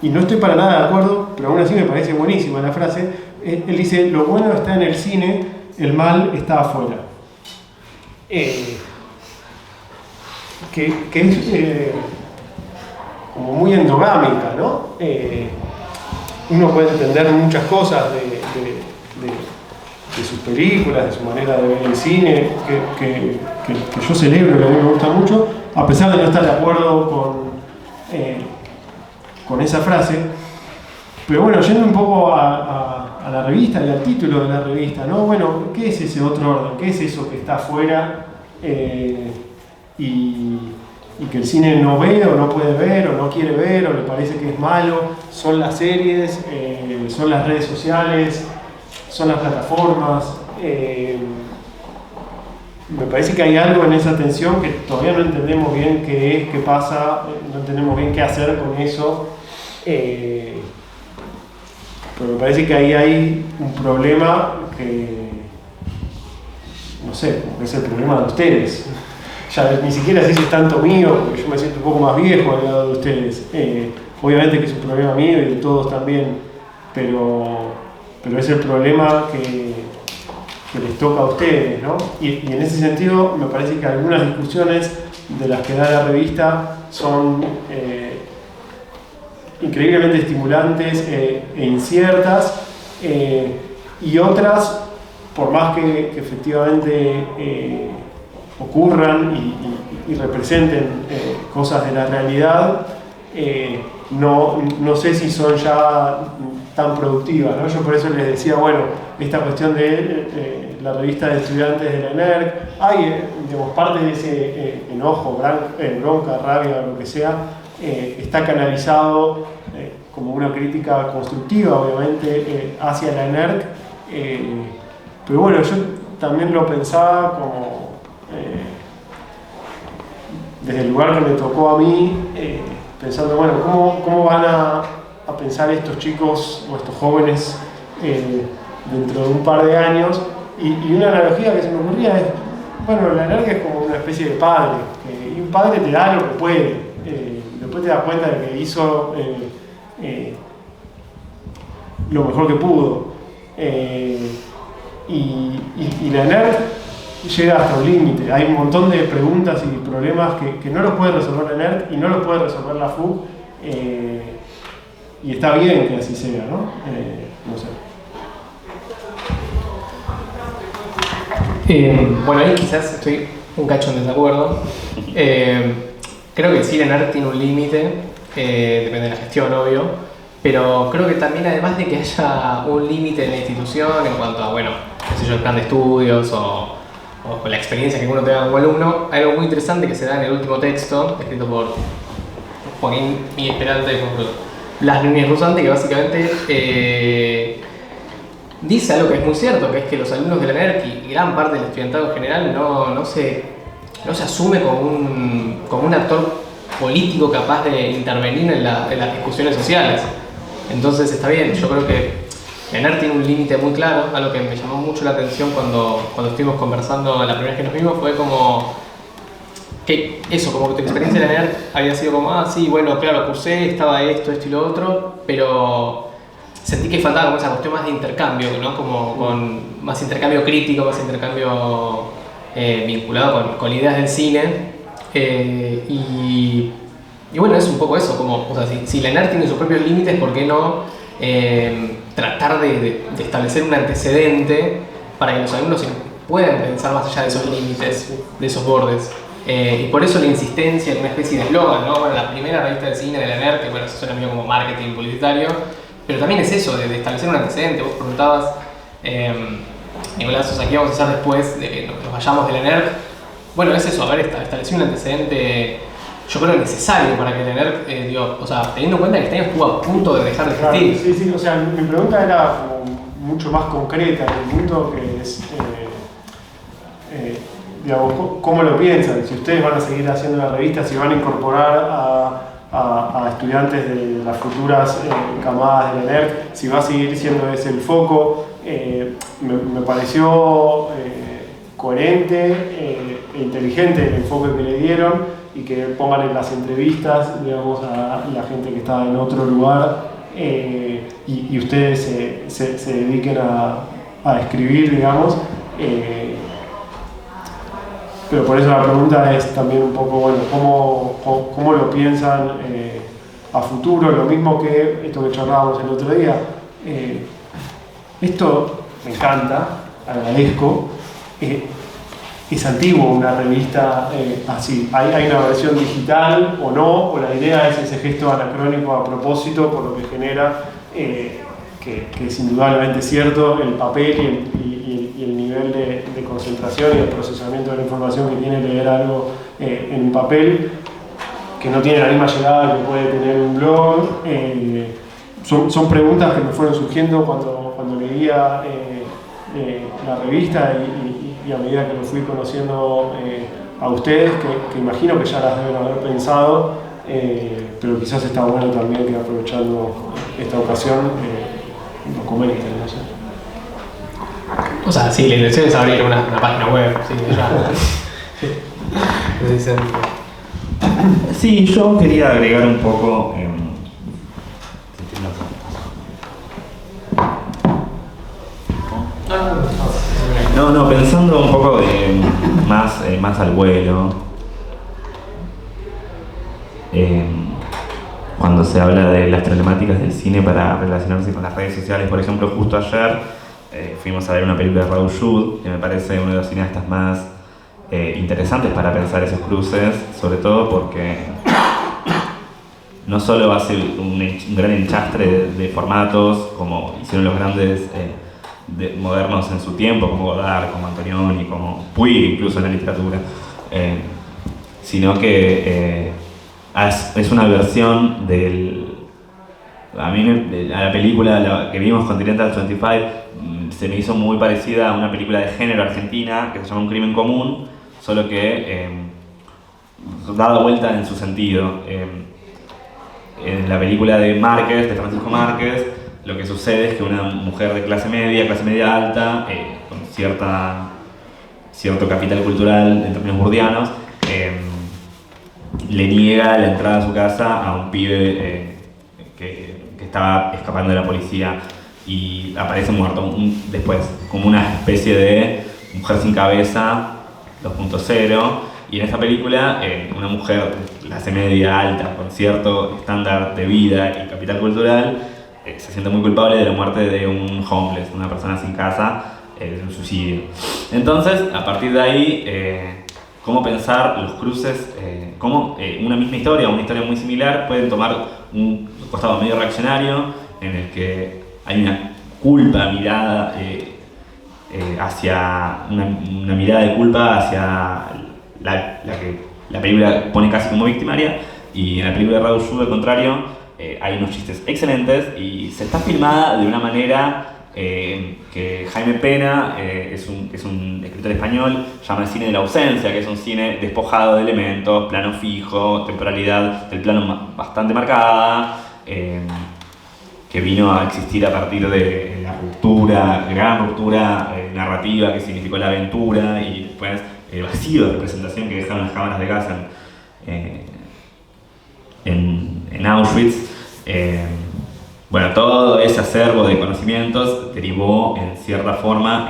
y no estoy para nada de acuerdo, pero aún así me parece buenísima la frase. Él dice, lo bueno está en el cine, el mal está afuera. Que es como muy endogámica, ¿no? Uno puede entender muchas cosas de sus películas, de su manera de ver el cine, que yo celebro, que a mí me gusta mucho, a pesar de no estar de acuerdo con esa frase. Pero bueno, yendo un poco a la revista y al título de la revista, ¿no? Bueno, ¿qué es ese otro orden? ¿Qué es eso que está afuera y que el cine no ve o no puede ver o no quiere ver o le parece que es malo? Son las series, son las redes sociales, son las plataformas. Me parece que hay algo en esa tensión que todavía no entendemos bien qué es, qué pasa, no entendemos bien qué hacer con eso. Pero me parece que ahí hay un problema que, no sé, es el problema de ustedes. Ya ni siquiera sé si es tanto mío, porque yo me siento un poco más viejo al lado de ustedes. Obviamente que es un problema mío y de todos también, pero es el problema que les toca a ustedes, ¿no? Y en ese sentido me parece que algunas discusiones de las que da la revista son increíblemente estimulantes e inciertas, y otras, por más que efectivamente ocurran y representen cosas de la realidad, no sé si son ya tan productivas, ¿no? Yo por eso les decía, bueno, esta cuestión de la revista de estudiantes de la ENERC, hay, digamos, parte de ese enojo, bronca, rabia, lo que sea, está canalizado como una crítica constructiva, obviamente, hacia la ENERC, pero bueno, yo también lo pensaba como desde el lugar que me tocó a mí, pensando, bueno, ¿cómo van a pensar estos chicos o estos jóvenes dentro de un par de años? Y una analogía que se me ocurría es, bueno, la ENERC es como una especie de padre, y un padre te da lo que puede, después te das cuenta de que hizo lo mejor que pudo, y la ENERC llega hasta un límite. Hay un montón de preguntas y problemas que no los puede resolver la ENERC y no los puede resolver la FUC, y está bien que así sea, ¿no? No sé. Bueno, ahí quizás estoy un cacho en desacuerdo. Creo que sí, la ENERC tiene un límite, depende de la gestión, obvio, pero creo que también, además de que haya un límite en la institución en cuanto a, bueno, qué sé yo, el plan de estudios o la experiencia que uno tenga como alumno, hay algo muy interesante que se da en el último texto, escrito por Joaquín y Esperante, por Blas Núñez Rusante, que básicamente dice algo que es muy cierto, que es que los alumnos de la ENERC y gran parte del estudiantado en general no se asume como un actor político capaz de intervenir en las discusiones sociales. Entonces está bien, yo creo que la ENERC tiene un límite muy claro. Algo que me llamó mucho la atención cuando estuvimos conversando la primera vez que nos vimos fue como que eso, como que tu experiencia en la ENERC había sido como, sí, bueno, claro, cursé, estaba esto y lo otro, pero sentí que faltaba como esa cuestión más de intercambio, ¿no? Como con más intercambio crítico, más intercambio vinculado con ideas del cine. Y bueno, es un poco eso, como, o sea, si la ENERC tiene sus propios límites, ¿por qué no tratar de establecer un antecedente para que los alumnos puedan pensar más allá de esos límites, de esos bordes. Y por eso la insistencia en una especie de eslogan, ¿no? Bueno, la primera revista de cine de la NER, que bueno, eso suena medio como marketing publicitario, pero también es eso, de establecer un antecedente. Vos preguntabas, Nicolás, o sea, ¿qué vamos a hacer después de que nos vayamos de la NER? Bueno, es eso, establecer un antecedente, yo creo, necesario para que la NER, o sea, teniendo en cuenta que este año estuvo a punto de dejar de existir. Sí, o sea, mi pregunta era como mucho más concreta, en el punto que es, digamos, ¿cómo lo piensan? Si ustedes van a seguir haciendo la revista, si van a incorporar a estudiantes de las futuras camadas de la NER, si va a seguir siendo ese el foco. Me pareció coherente e inteligente el enfoque que le dieron y que pongan en las entrevistas, digamos, a la gente que está en otro lugar y ustedes se dediquen a escribir, digamos. Pero por eso la pregunta es también un poco, bueno, ¿cómo lo piensan a futuro? Lo mismo que esto que charlábamos el otro día. Esto me encanta, agradezco. Es antiguo una revista así. ¿Hay una versión digital o no? ¿O la idea es ese gesto anacrónico a propósito por lo que genera, que es indudablemente cierto, el papel y el nivel de concentración y el procesamiento de la información que tiene leer algo en papel, que no tiene la misma llegada que puede tener un blog? Son preguntas que me fueron surgiendo cuando leía la revista y a medida que lo fui conociendo a ustedes, que imagino que ya las deben haber pensado, pero quizás está bueno también que aprovechando esta ocasión lo comenten, no sé. O sea, sí, la intención es abrir una página web, sí, ya. Sí, yo quería agregar un poco. No, pensando un poco más al vuelo. Cuando se habla de las problemáticas del cine para relacionarse con las redes sociales, por ejemplo, justo ayer fuimos a ver una película de Raúl Jude, que me parece uno de los cineastas más interesantes para pensar esos cruces, sobre todo porque no solo hace un gran enchastre de formatos, como hicieron los grandes modernos en su tiempo, como Godard, como Antonioni, como Puig, incluso en la literatura, sino que es una versión a la película que vimos, Continental 25, se me hizo muy parecida a una película de género argentina que se llama Un crimen común, solo que dado vuelta en su sentido. En la película de Márquez, de Francisco Márquez, lo que sucede es que una mujer de clase media alta, con cierto capital cultural en términos burdianos, le niega la entrada a su casa a un pibe que estaba escapando de la policía y aparece muerto después, como una especie de mujer sin cabeza 2.0. Y en esta película, una mujer de clase media alta, con cierto estándar de vida y capital cultural, se siente muy culpable de la muerte de un homeless, una persona sin casa, de un suicidio. Entonces, a partir de ahí, cómo pensar los cruces, cómo una misma historia, una historia muy similar, pueden tomar un costado medio reaccionario, en el que hay una culpa mirada hacia una mirada de culpa hacia la que la película pone casi como victimaria, y en la película de Raúl Jude, al contrario, hay unos chistes excelentes y se está filmada de una manera que Jaime Pena, es un escritor español, llama el cine de la ausencia, que es un cine despojado de elementos, plano fijo, temporalidad del plano bastante marcada, que vino a existir a partir de la gran ruptura narrativa que significó la aventura y después el vacío de representación que dejaron las cámaras de gas en Auschwitz. Bueno, todo ese acervo de conocimientos derivó en cierta forma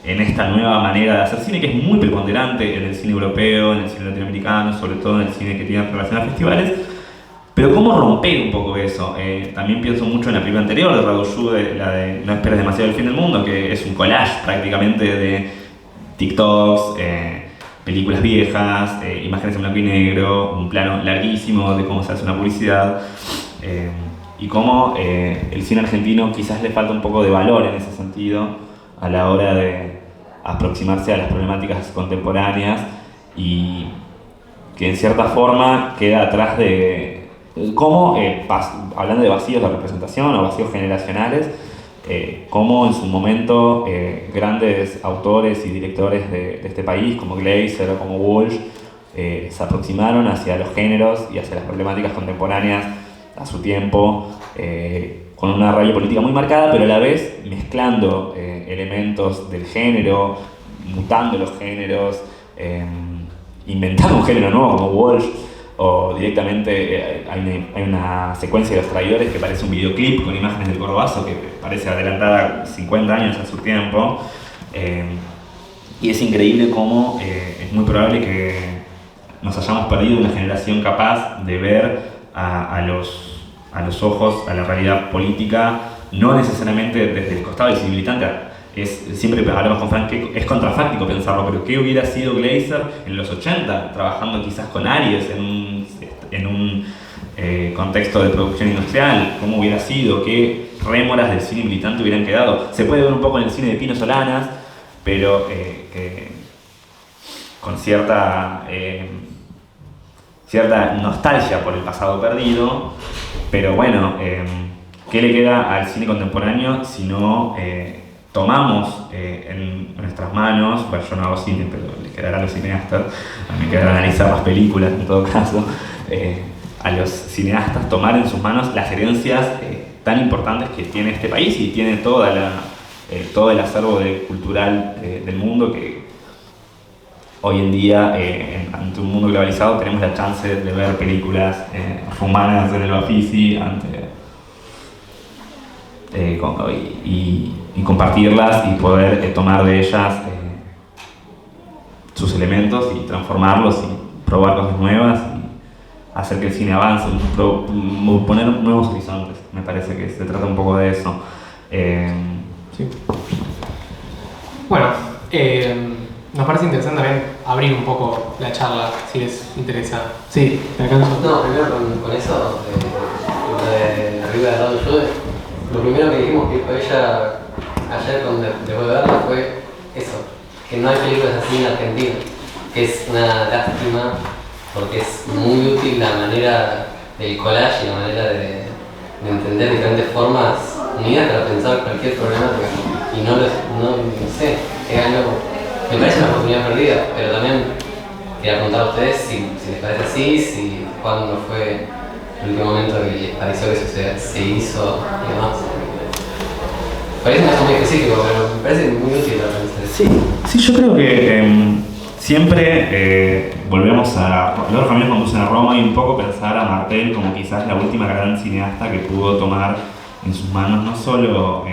en esta nueva manera de hacer cine, que es muy preponderante en el cine europeo, en el cine latinoamericano, sobre todo en el cine que tiene relación a festivales, Pero cómo romper un poco eso. También pienso mucho en la película anterior de Raúl Yu, la de No esperes demasiado el fin del mundo, que es un collage prácticamente de TikToks, películas viejas, imágenes en blanco y negro, un plano larguísimo de cómo se hace una publicidad. Y cómo el cine argentino quizás le falta un poco de valor en ese sentido a la hora de aproximarse a las problemáticas contemporáneas, y que en cierta forma queda atrás de cómo, hablando de vacíos de representación o vacíos generacionales, cómo en su momento grandes autores y directores de este país, como Glazer o como Walsh, se aproximaron hacia los géneros y hacia las problemáticas contemporáneas a su tiempo, con una raya política muy marcada, pero a la vez mezclando elementos del género, mutando los géneros, inventando un género nuevo como Walsh, o directamente hay una secuencia de Los Traidores que parece un videoclip con imágenes del Cordobazo que parece adelantada 50 años a su tiempo, y es increíble cómo es muy probable que nos hayamos perdido una generación capaz de ver a los ojos a la realidad política, no necesariamente desde el costado del cine militante. Siempre hablamos con Frank que es contrafáctico pensarlo, pero ¿qué hubiera sido Glazer en los 80, trabajando quizás con Aries en un contexto de producción industrial? ¿Cómo hubiera sido? ¿Qué rémoras del cine militante hubieran quedado? Se puede ver un poco en el cine de Pino Solanas, pero con cierta nostalgia por el pasado perdido. Pero bueno, ¿qué le queda al cine contemporáneo si no tomamos en nuestras manos? Bueno, yo no hago cine, pero le quedará a los cineastas, a mí me quedará analizar las películas en todo caso, a los cineastas tomar en sus manos las herencias tan importantes que tiene este país y tiene todo el acervo cultural del mundo, que hoy en día, ante un mundo globalizado, tenemos la chance de ver películas rumanas en el Bafisi y compartirlas y poder tomar de ellas sus elementos y transformarlos y probar cosas nuevas y hacer que el cine avance, poner nuevos horizontes. Me parece que se trata un poco de eso. Sí. Bueno, nos parece interesante también abrir un poco la charla, si les interesa. Sí, te alcanzo. No, primero con eso, de arriba de Raúl Yu, lo primero que dijimos que dijo ella ayer cuando dejó de verla fue eso, que no hay películas así en Argentina, que es una lástima porque es muy útil la manera del collage y la manera de entender diferentes formas unidas para pensar cualquier problemática. Y no sé, es algo, me parece una oportunidad perdida, pero también quería preguntar a ustedes si les parece así, cuándo fue el último momento que les pareció que eso se hizo y demás. Parece un caso muy específico, pero me parece muy útil para pensar. Sí, yo creo que siempre volvemos a los caminos conducen a Roma y un poco pensar a Martel como quizás la última gran cineasta que pudo tomar en sus manos no solo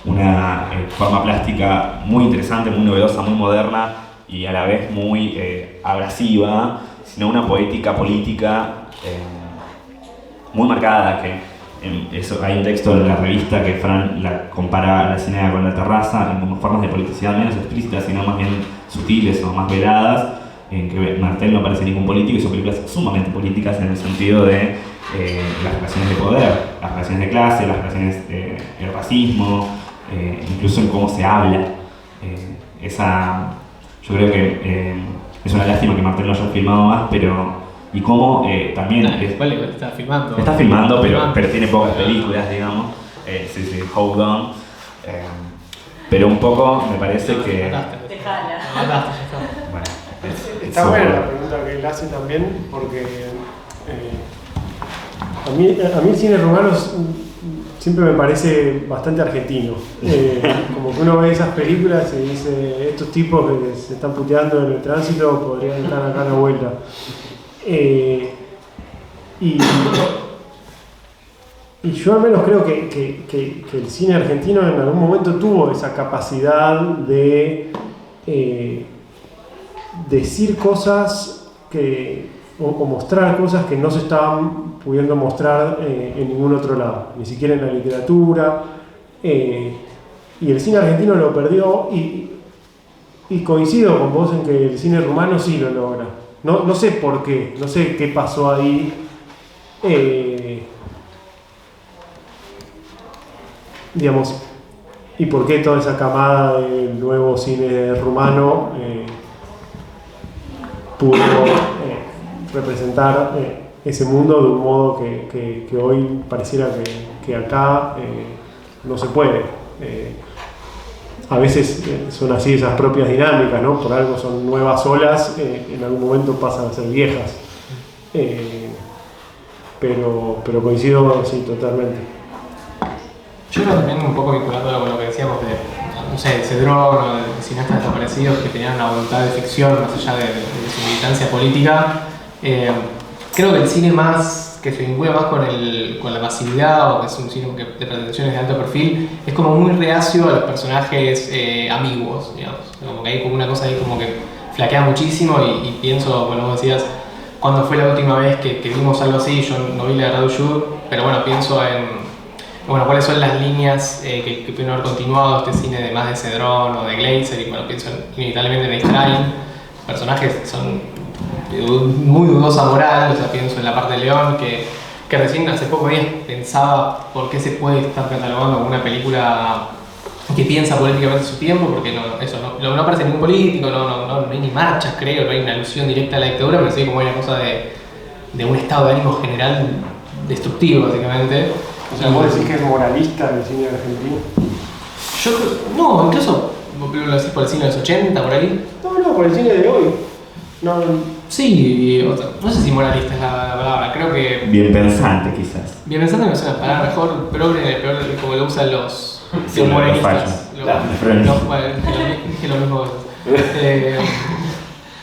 una forma plástica muy interesante, muy novedosa, muy moderna y a la vez muy abrasiva, sino una poética política muy marcada. Hay un texto en la revista que Fran compara la cineasta con la terraza en como formas de politicidad menos explícitas, sino más bien sutiles o más veladas, en que Martel no parece ningún político y son películas sumamente políticas en el sentido de las relaciones de poder, las relaciones de clase, las relaciones el racismo, incluso en cómo se habla. Yo creo que es una lástima que Martel no haya filmado más, pero y cómo también está filmando. Está filmando, pero tiene pocas películas, digamos. Sí, Hold On. Pero un poco me parece que... Bueno, está buena la pregunta que él hace también, porque a mí el cine rumano siempre me parece bastante argentino. Como que uno ve esas películas y dice, estos tipos que se están puteando en el tránsito podrían estar acá a la vuelta. Y yo al menos creo que el cine argentino en algún momento tuvo esa capacidad de decir cosas que o mostrar cosas que no se estaban pudiendo mostrar en ningún otro lado, ni siquiera en la literatura, y el cine argentino lo perdió, y coincido con vos en que el cine rumano sí lo logra. No sé por qué, no sé qué pasó ahí, digamos, y por qué toda esa camada del nuevo cine rumano pudo representar ese mundo de un modo que hoy pareciera que acá no se puede. A veces son así esas propias dinámicas, ¿no? Por algo son nuevas olas, en algún momento pasan a ser viejas. Pero coincido, sí, totalmente. Yo creo también un poco vinculado con lo que decíamos de, no sé, Cedrón o de cineastas desaparecidos que tenían una voluntad de ficción más allá de su militancia política. Creo que el cine más que se vincula más con la masividad, o que es un cine de pretensiones de alto perfil, es como muy reacio a los personajes ambiguos, digamos. Como que hay como una cosa ahí como que flaquea muchísimo, y pienso, bueno, vos decías, ¿cuándo fue la última vez que vimos algo así? Yo no vi la de Radu Jude, pero bueno, pienso en cuáles son las líneas que pudieron haber continuado este cine de más de Cedrón o de Glazer, y bueno, pienso inevitablemente en Einstein, personajes que son muy dudosa moral, o sea, pienso en La parte de León, que recién hace pocos días pensaba por qué se puede estar catalogando como una película que piensa políticamente su tiempo, porque no aparece ningún político, no hay ni marchas, creo, no hay una alusión directa a la dictadura, pero sí como hay una cosa de un estado de ánimo general destructivo, básicamente. O sea, ¿vos decís que es moralista el cine argentino? Yo creo, no, incluso lo decís por el cine de los 80, por ahí. No, por el cine de hoy. No. Sí, no sé si moralista es la palabra, creo que... Bien pensante, quizás. Bien pensante no es una palabra mejor, progre, como lo usan los Sí, morenistas. bueno, Es lo mismo.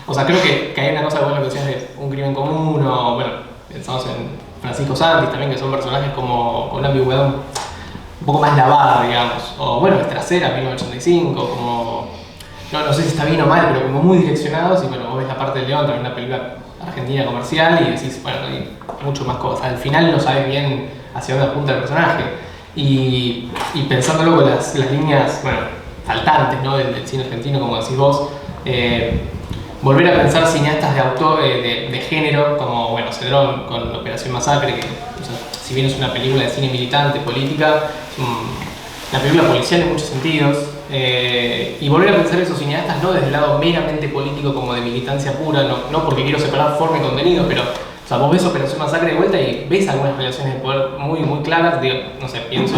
O sea, creo que hay una cosa, bueno, que decías de un crimen común, o bueno, pensamos en Francisco Santis también, que son personajes como con una ambigüedad un poco más lavada, digamos. O bueno, Estracera, 1985, como... No sé si está bien o mal, pero como muy direccionados, y bueno, vos ves La parte del León, también una película argentina comercial, y decís, bueno, hay mucho más cosas. Al final no sabes bien hacia dónde apunta el personaje. Y pensándolo con las líneas, bueno, faltantes, ¿no? del cine argentino, como decís vos, volver a pensar cineastas de autor, de género, como, bueno, Cedrón con Operación Masacre, que, o sea, si bien es una película de cine militante, política, es una película policial en muchos sentidos. Y volver a pensar esos cineastas no desde el lado meramente político como de militancia pura, no porque quiero separar forma y contenido, pero o sea, vos ves Operación Masacre de vuelta y ves algunas relaciones de poder muy, muy claras. No sé, pienso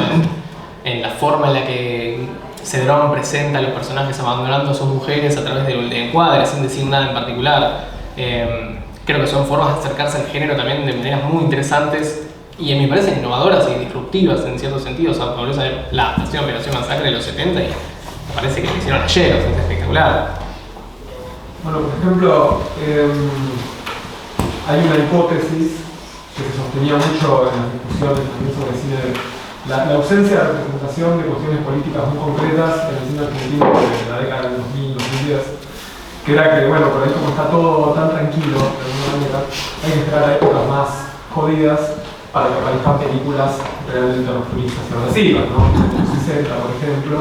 en la forma en la que Cedrón presenta a los personajes abandonando a sus mujeres a través del encuadre, sin decir nada en particular. Creo que son formas de acercarse al género también de maneras muy interesantes, y me parecen innovadoras y disruptivas en ciertos sentidos. O sea, volvés a ver la Operación Masacre de los 70 y me parece que lo hicieron ayer, o sea, es espectacular. Bueno, por ejemplo, hay una hipótesis que se sostenía mucho en las discusiones también sobre el cine, la ausencia de representación de cuestiones políticas muy concretas en el cine argentino de la década del 2000, 2010, que era que, bueno, por ahí como está todo tan tranquilo, de alguna manera, hay que esperar a épocas más jodidas para que aparezcan películas realmente rupturistas y agresivas, ¿no? En los 60, por ejemplo,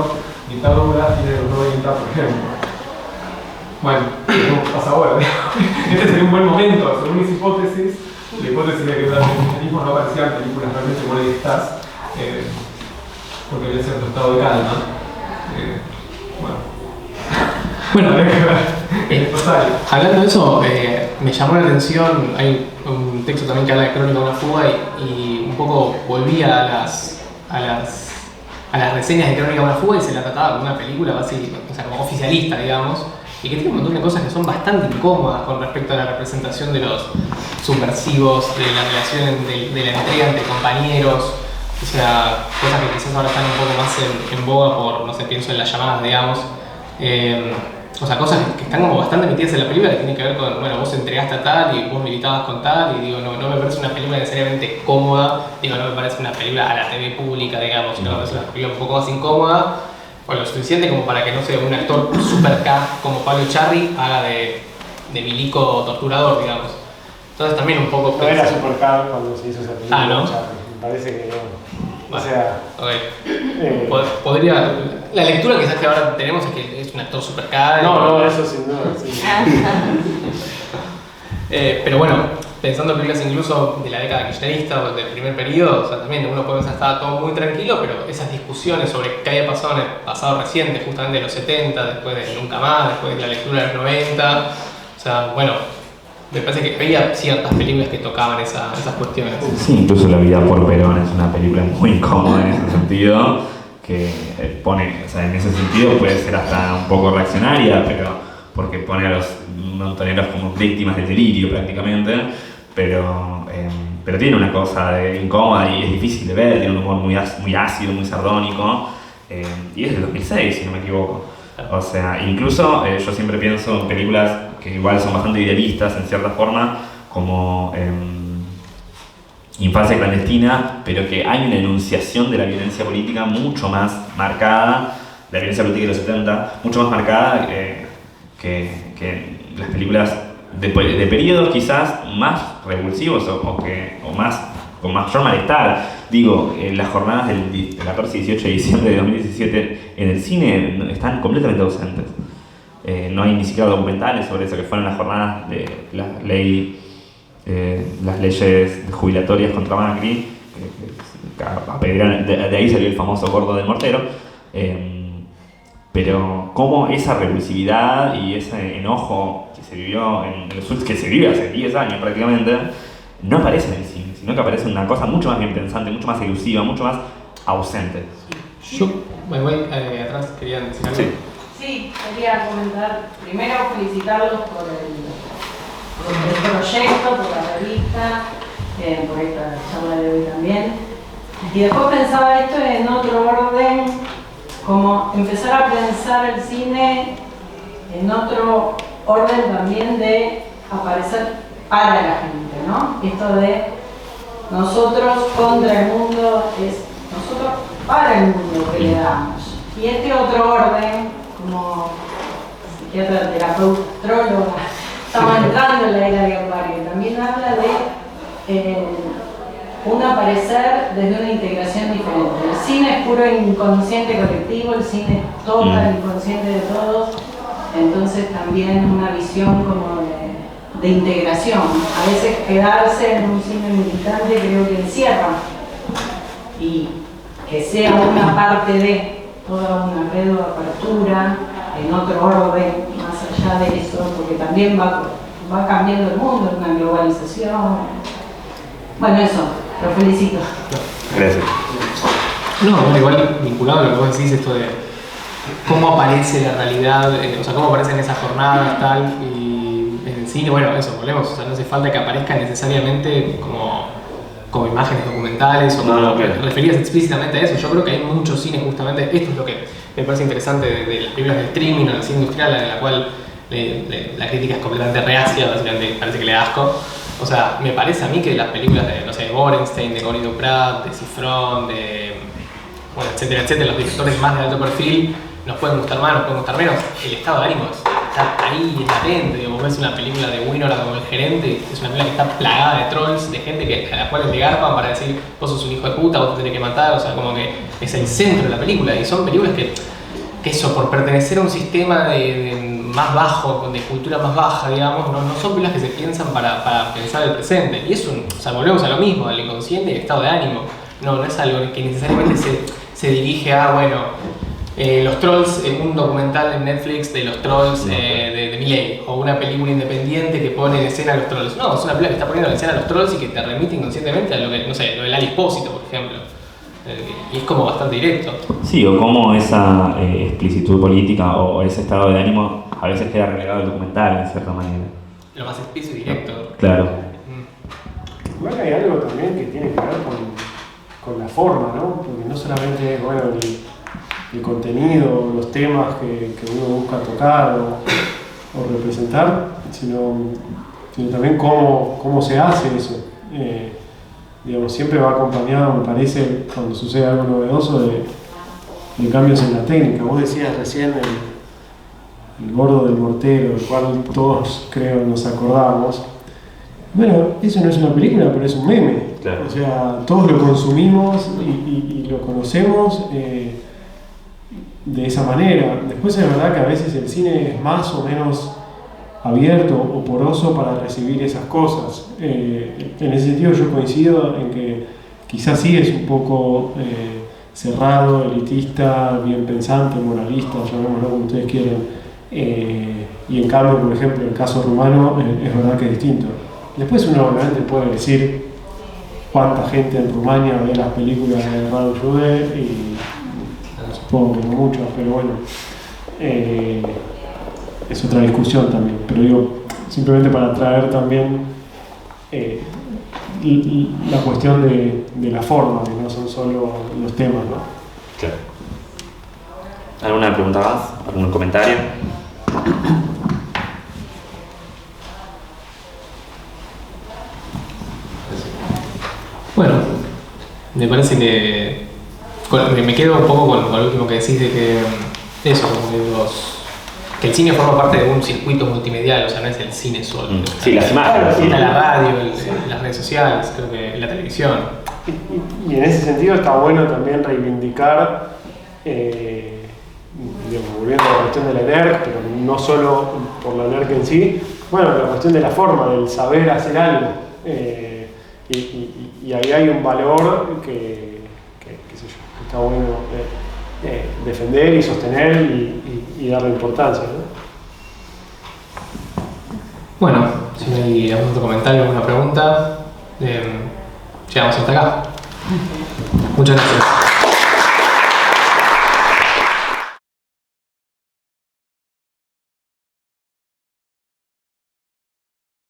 dictadura, y de los 90, por ejemplo. Bueno, ¿qué pasa ahora? Este sería un buen momento, según mis hipótesis, la hipótesis de que durante el cristianismo no aparecían películas realmente morenistas, porque había cierto estado de calma. Bueno, habría que ver. Hablando de eso, me llamó la atención, hay un texto también que habla de Crónica de una fuga, y un poco volví a las reseñas de Crónica de una fuga, y se la trataba como una película básica, o sea, como oficialista, digamos, y que tiene un montón de cosas que son bastante incómodas con respecto a la representación de los subversivos, de la relación de la entrega entre compañeros, o sea, cosas que quizás ahora están un poco más en boga por, no sé, pienso en Las llamadas, digamos. O sea, cosas que están como bastante metidas en la película, que tienen que ver con, bueno, vos entregaste a tal y vos militabas con tal, y digo, no me parece una película necesariamente cómoda, digo, no me parece una película a la TV pública, digamos, sino me parece una película un poco más incómoda, o lo suficiente como para que, no sé, un actor super K como Pablo Echarri haga de milico torturador, digamos. Entonces también un poco... No era Supercar cuando se hizo esa película. ¿no? Me parece que no. Vale. O sea... Okay. Podría... La lectura quizás que ahora tenemos es que es un actor Supercar. No, eso sin duda. Sí. Pero bueno, pensando en películas incluso de la década kirchnerista o del primer periodo, o sea, también uno puede pensar que estaba todo muy tranquilo, pero esas discusiones sobre qué había pasado en el pasado reciente, justamente de los 70, después de Nunca Más, después de la lectura de los 90, o sea, bueno, me parece que había ciertas películas que tocaban esas cuestiones. Sí, incluso La vida por Perón es una película muy incómoda en ese sentido, que pone, o sea, en ese sentido puede ser hasta un poco reaccionaria, pero porque pone a los montoneros como víctimas del delirio prácticamente, pero tiene una cosa incómoda y es difícil de ver, tiene un humor muy ácido, muy sardónico, y es del 2006, si no me equivoco. O sea, incluso yo siempre pienso en películas que igual son bastante idealistas en cierta forma, como Infancia clandestina, pero que hay una enunciación de la violencia política mucho más marcada, la violencia política de los 70, mucho más marcada que las películas de periodos quizás más revulsivos o más con mayor malestar. Digo, las jornadas del 14 y 18 de diciembre de 2017 en el cine están completamente ausentes. No hay ni siquiera documentales sobre eso, que fueron las jornadas de las leyes jubilatorias contra Macri, de ahí salió el famoso gordo del mortero. Pero cómo esa revulsividad y ese enojo que se vivió que se vive hace 10 años prácticamente, no aparece en el cine, sino que aparece una cosa mucho más bien pensante, mucho más elusiva, mucho más ausente. Yo me voy atrás, querían decir algo. Sí, quería comentar, primero felicitarlos por el proyecto, por la revista, por esta charla de hoy también. Y después pensaba esto en otro orden, como empezar a pensar el cine en otro orden también de aparecer para la gente, ¿no? Esto de nosotros contra el mundo es nosotros para el mundo que le damos. Y este otro orden, como psiquiatra, terapeuta, astróloga, estamos entrando en la era de Acuario, también habla de un aparecer desde una integración diferente. El cine es puro inconsciente colectivo, el cine toca el inconsciente de todos, entonces también una visión como de integración. A veces quedarse en un cine militante creo que encierra, y que sea una parte de toda una red de apertura en otro orden, más allá de eso, porque también va cambiando el mundo, una globalización. Bueno, eso. Lo felicito. Gracias. No, bueno, igual vinculado a lo que vos decís, esto de cómo aparece la realidad, o sea, cómo aparecen esas jornadas, tal, y en el cine, bueno, eso, volvemos, o sea, no hace falta que aparezcan necesariamente como imágenes documentales o como referías explícitamente a eso. Yo creo que hay muchos cines justamente, esto es lo que me parece interesante de las películas de streaming o del cine industrial, en la cual la crítica es completamente reacia, básicamente parece que le da asco. O sea, me parece a mí que las películas de, no sé, de Borenstein, de Connie Duprat, de Cifrón, bueno, etcétera, etcétera, los directores más de alto perfil, nos pueden gustar más, nos pueden gustar menos. El estado de ánimo está ahí, es latente. Digamos, ves una película de Winograd como El Gerente, es una película que está plagada de trolls, de gente a la cual le garpan para decir vos sos un hijo de puta, vos te tenés que matar, o sea, como que es el centro de la película. Y son películas que eso, por pertenecer a un sistema más bajo, de cultura más baja, digamos, no son películas que se piensan para pensar el presente. Y eso, o sea, volvemos a lo mismo, al inconsciente y el estado de ánimo. No es algo que necesariamente se dirige a, bueno, los trolls, un documental en Netflix de los trolls de Milei, o una película independiente que pone en escena a los trolls. No, es una película que está poniendo en escena a los trolls y que te remite inconscientemente a lo que, no sé, lo del Ali Espósito, por ejemplo. Y es como bastante directo. Sí, o cómo esa explicitud política o ese estado de ánimo a veces queda relegado al documental, en cierta manera. Lo más explícito y directo. Claro. Bueno, hay algo también que tiene que ver con la forma, ¿no? Porque no solamente es, bueno, el contenido, los temas que uno busca tocar o representar, sino también cómo se hace eso. Digamos, siempre va acompañado, me parece, cuando sucede algo novedoso, de cambios en la técnica. Vos decías recién el gordo del mortero, del cual todos creo nos acordamos. Bueno, eso no es una película, pero es un meme. Claro. O sea, todos lo consumimos y lo conocemos de esa manera. Después es verdad que a veces el cine es más o menos abierto o poroso para recibir esas cosas. En ese sentido yo coincido en que quizás sí es un poco cerrado, elitista, bien pensante, moralista, llamémoslo como ustedes quieran. Y en cambio, por ejemplo, el caso rumano es verdad que es distinto. Después uno obviamente puede decir cuánta gente en Rumania ve las películas de Radu Jude y supongo que no muchas, pero bueno, es otra discusión también. Pero digo, simplemente para traer también la cuestión de la forma, que no son solo los temas, ¿no? Claro. ¿Alguna pregunta más? ¿Algún comentario? Bueno, me parece que me quedo un poco con lo último que decís de que eso, como que el cine forma parte de un circuito multimedial, o sea, no es el cine solo. Sí, las imágenes. Está la radio, las redes sociales, creo que la televisión. Y en ese sentido está bueno también reivindicar, digamos, volviendo a la cuestión de la ENERC, pero no solo por la ENERC en sí, bueno, la cuestión de la forma, del saber hacer algo. Y ahí hay un valor que qué sé yo, que está bueno defender y sostener y darle importancia, ¿no? Bueno, si no hay algún otro comentario, alguna pregunta, llegamos hasta acá. Muchas gracias.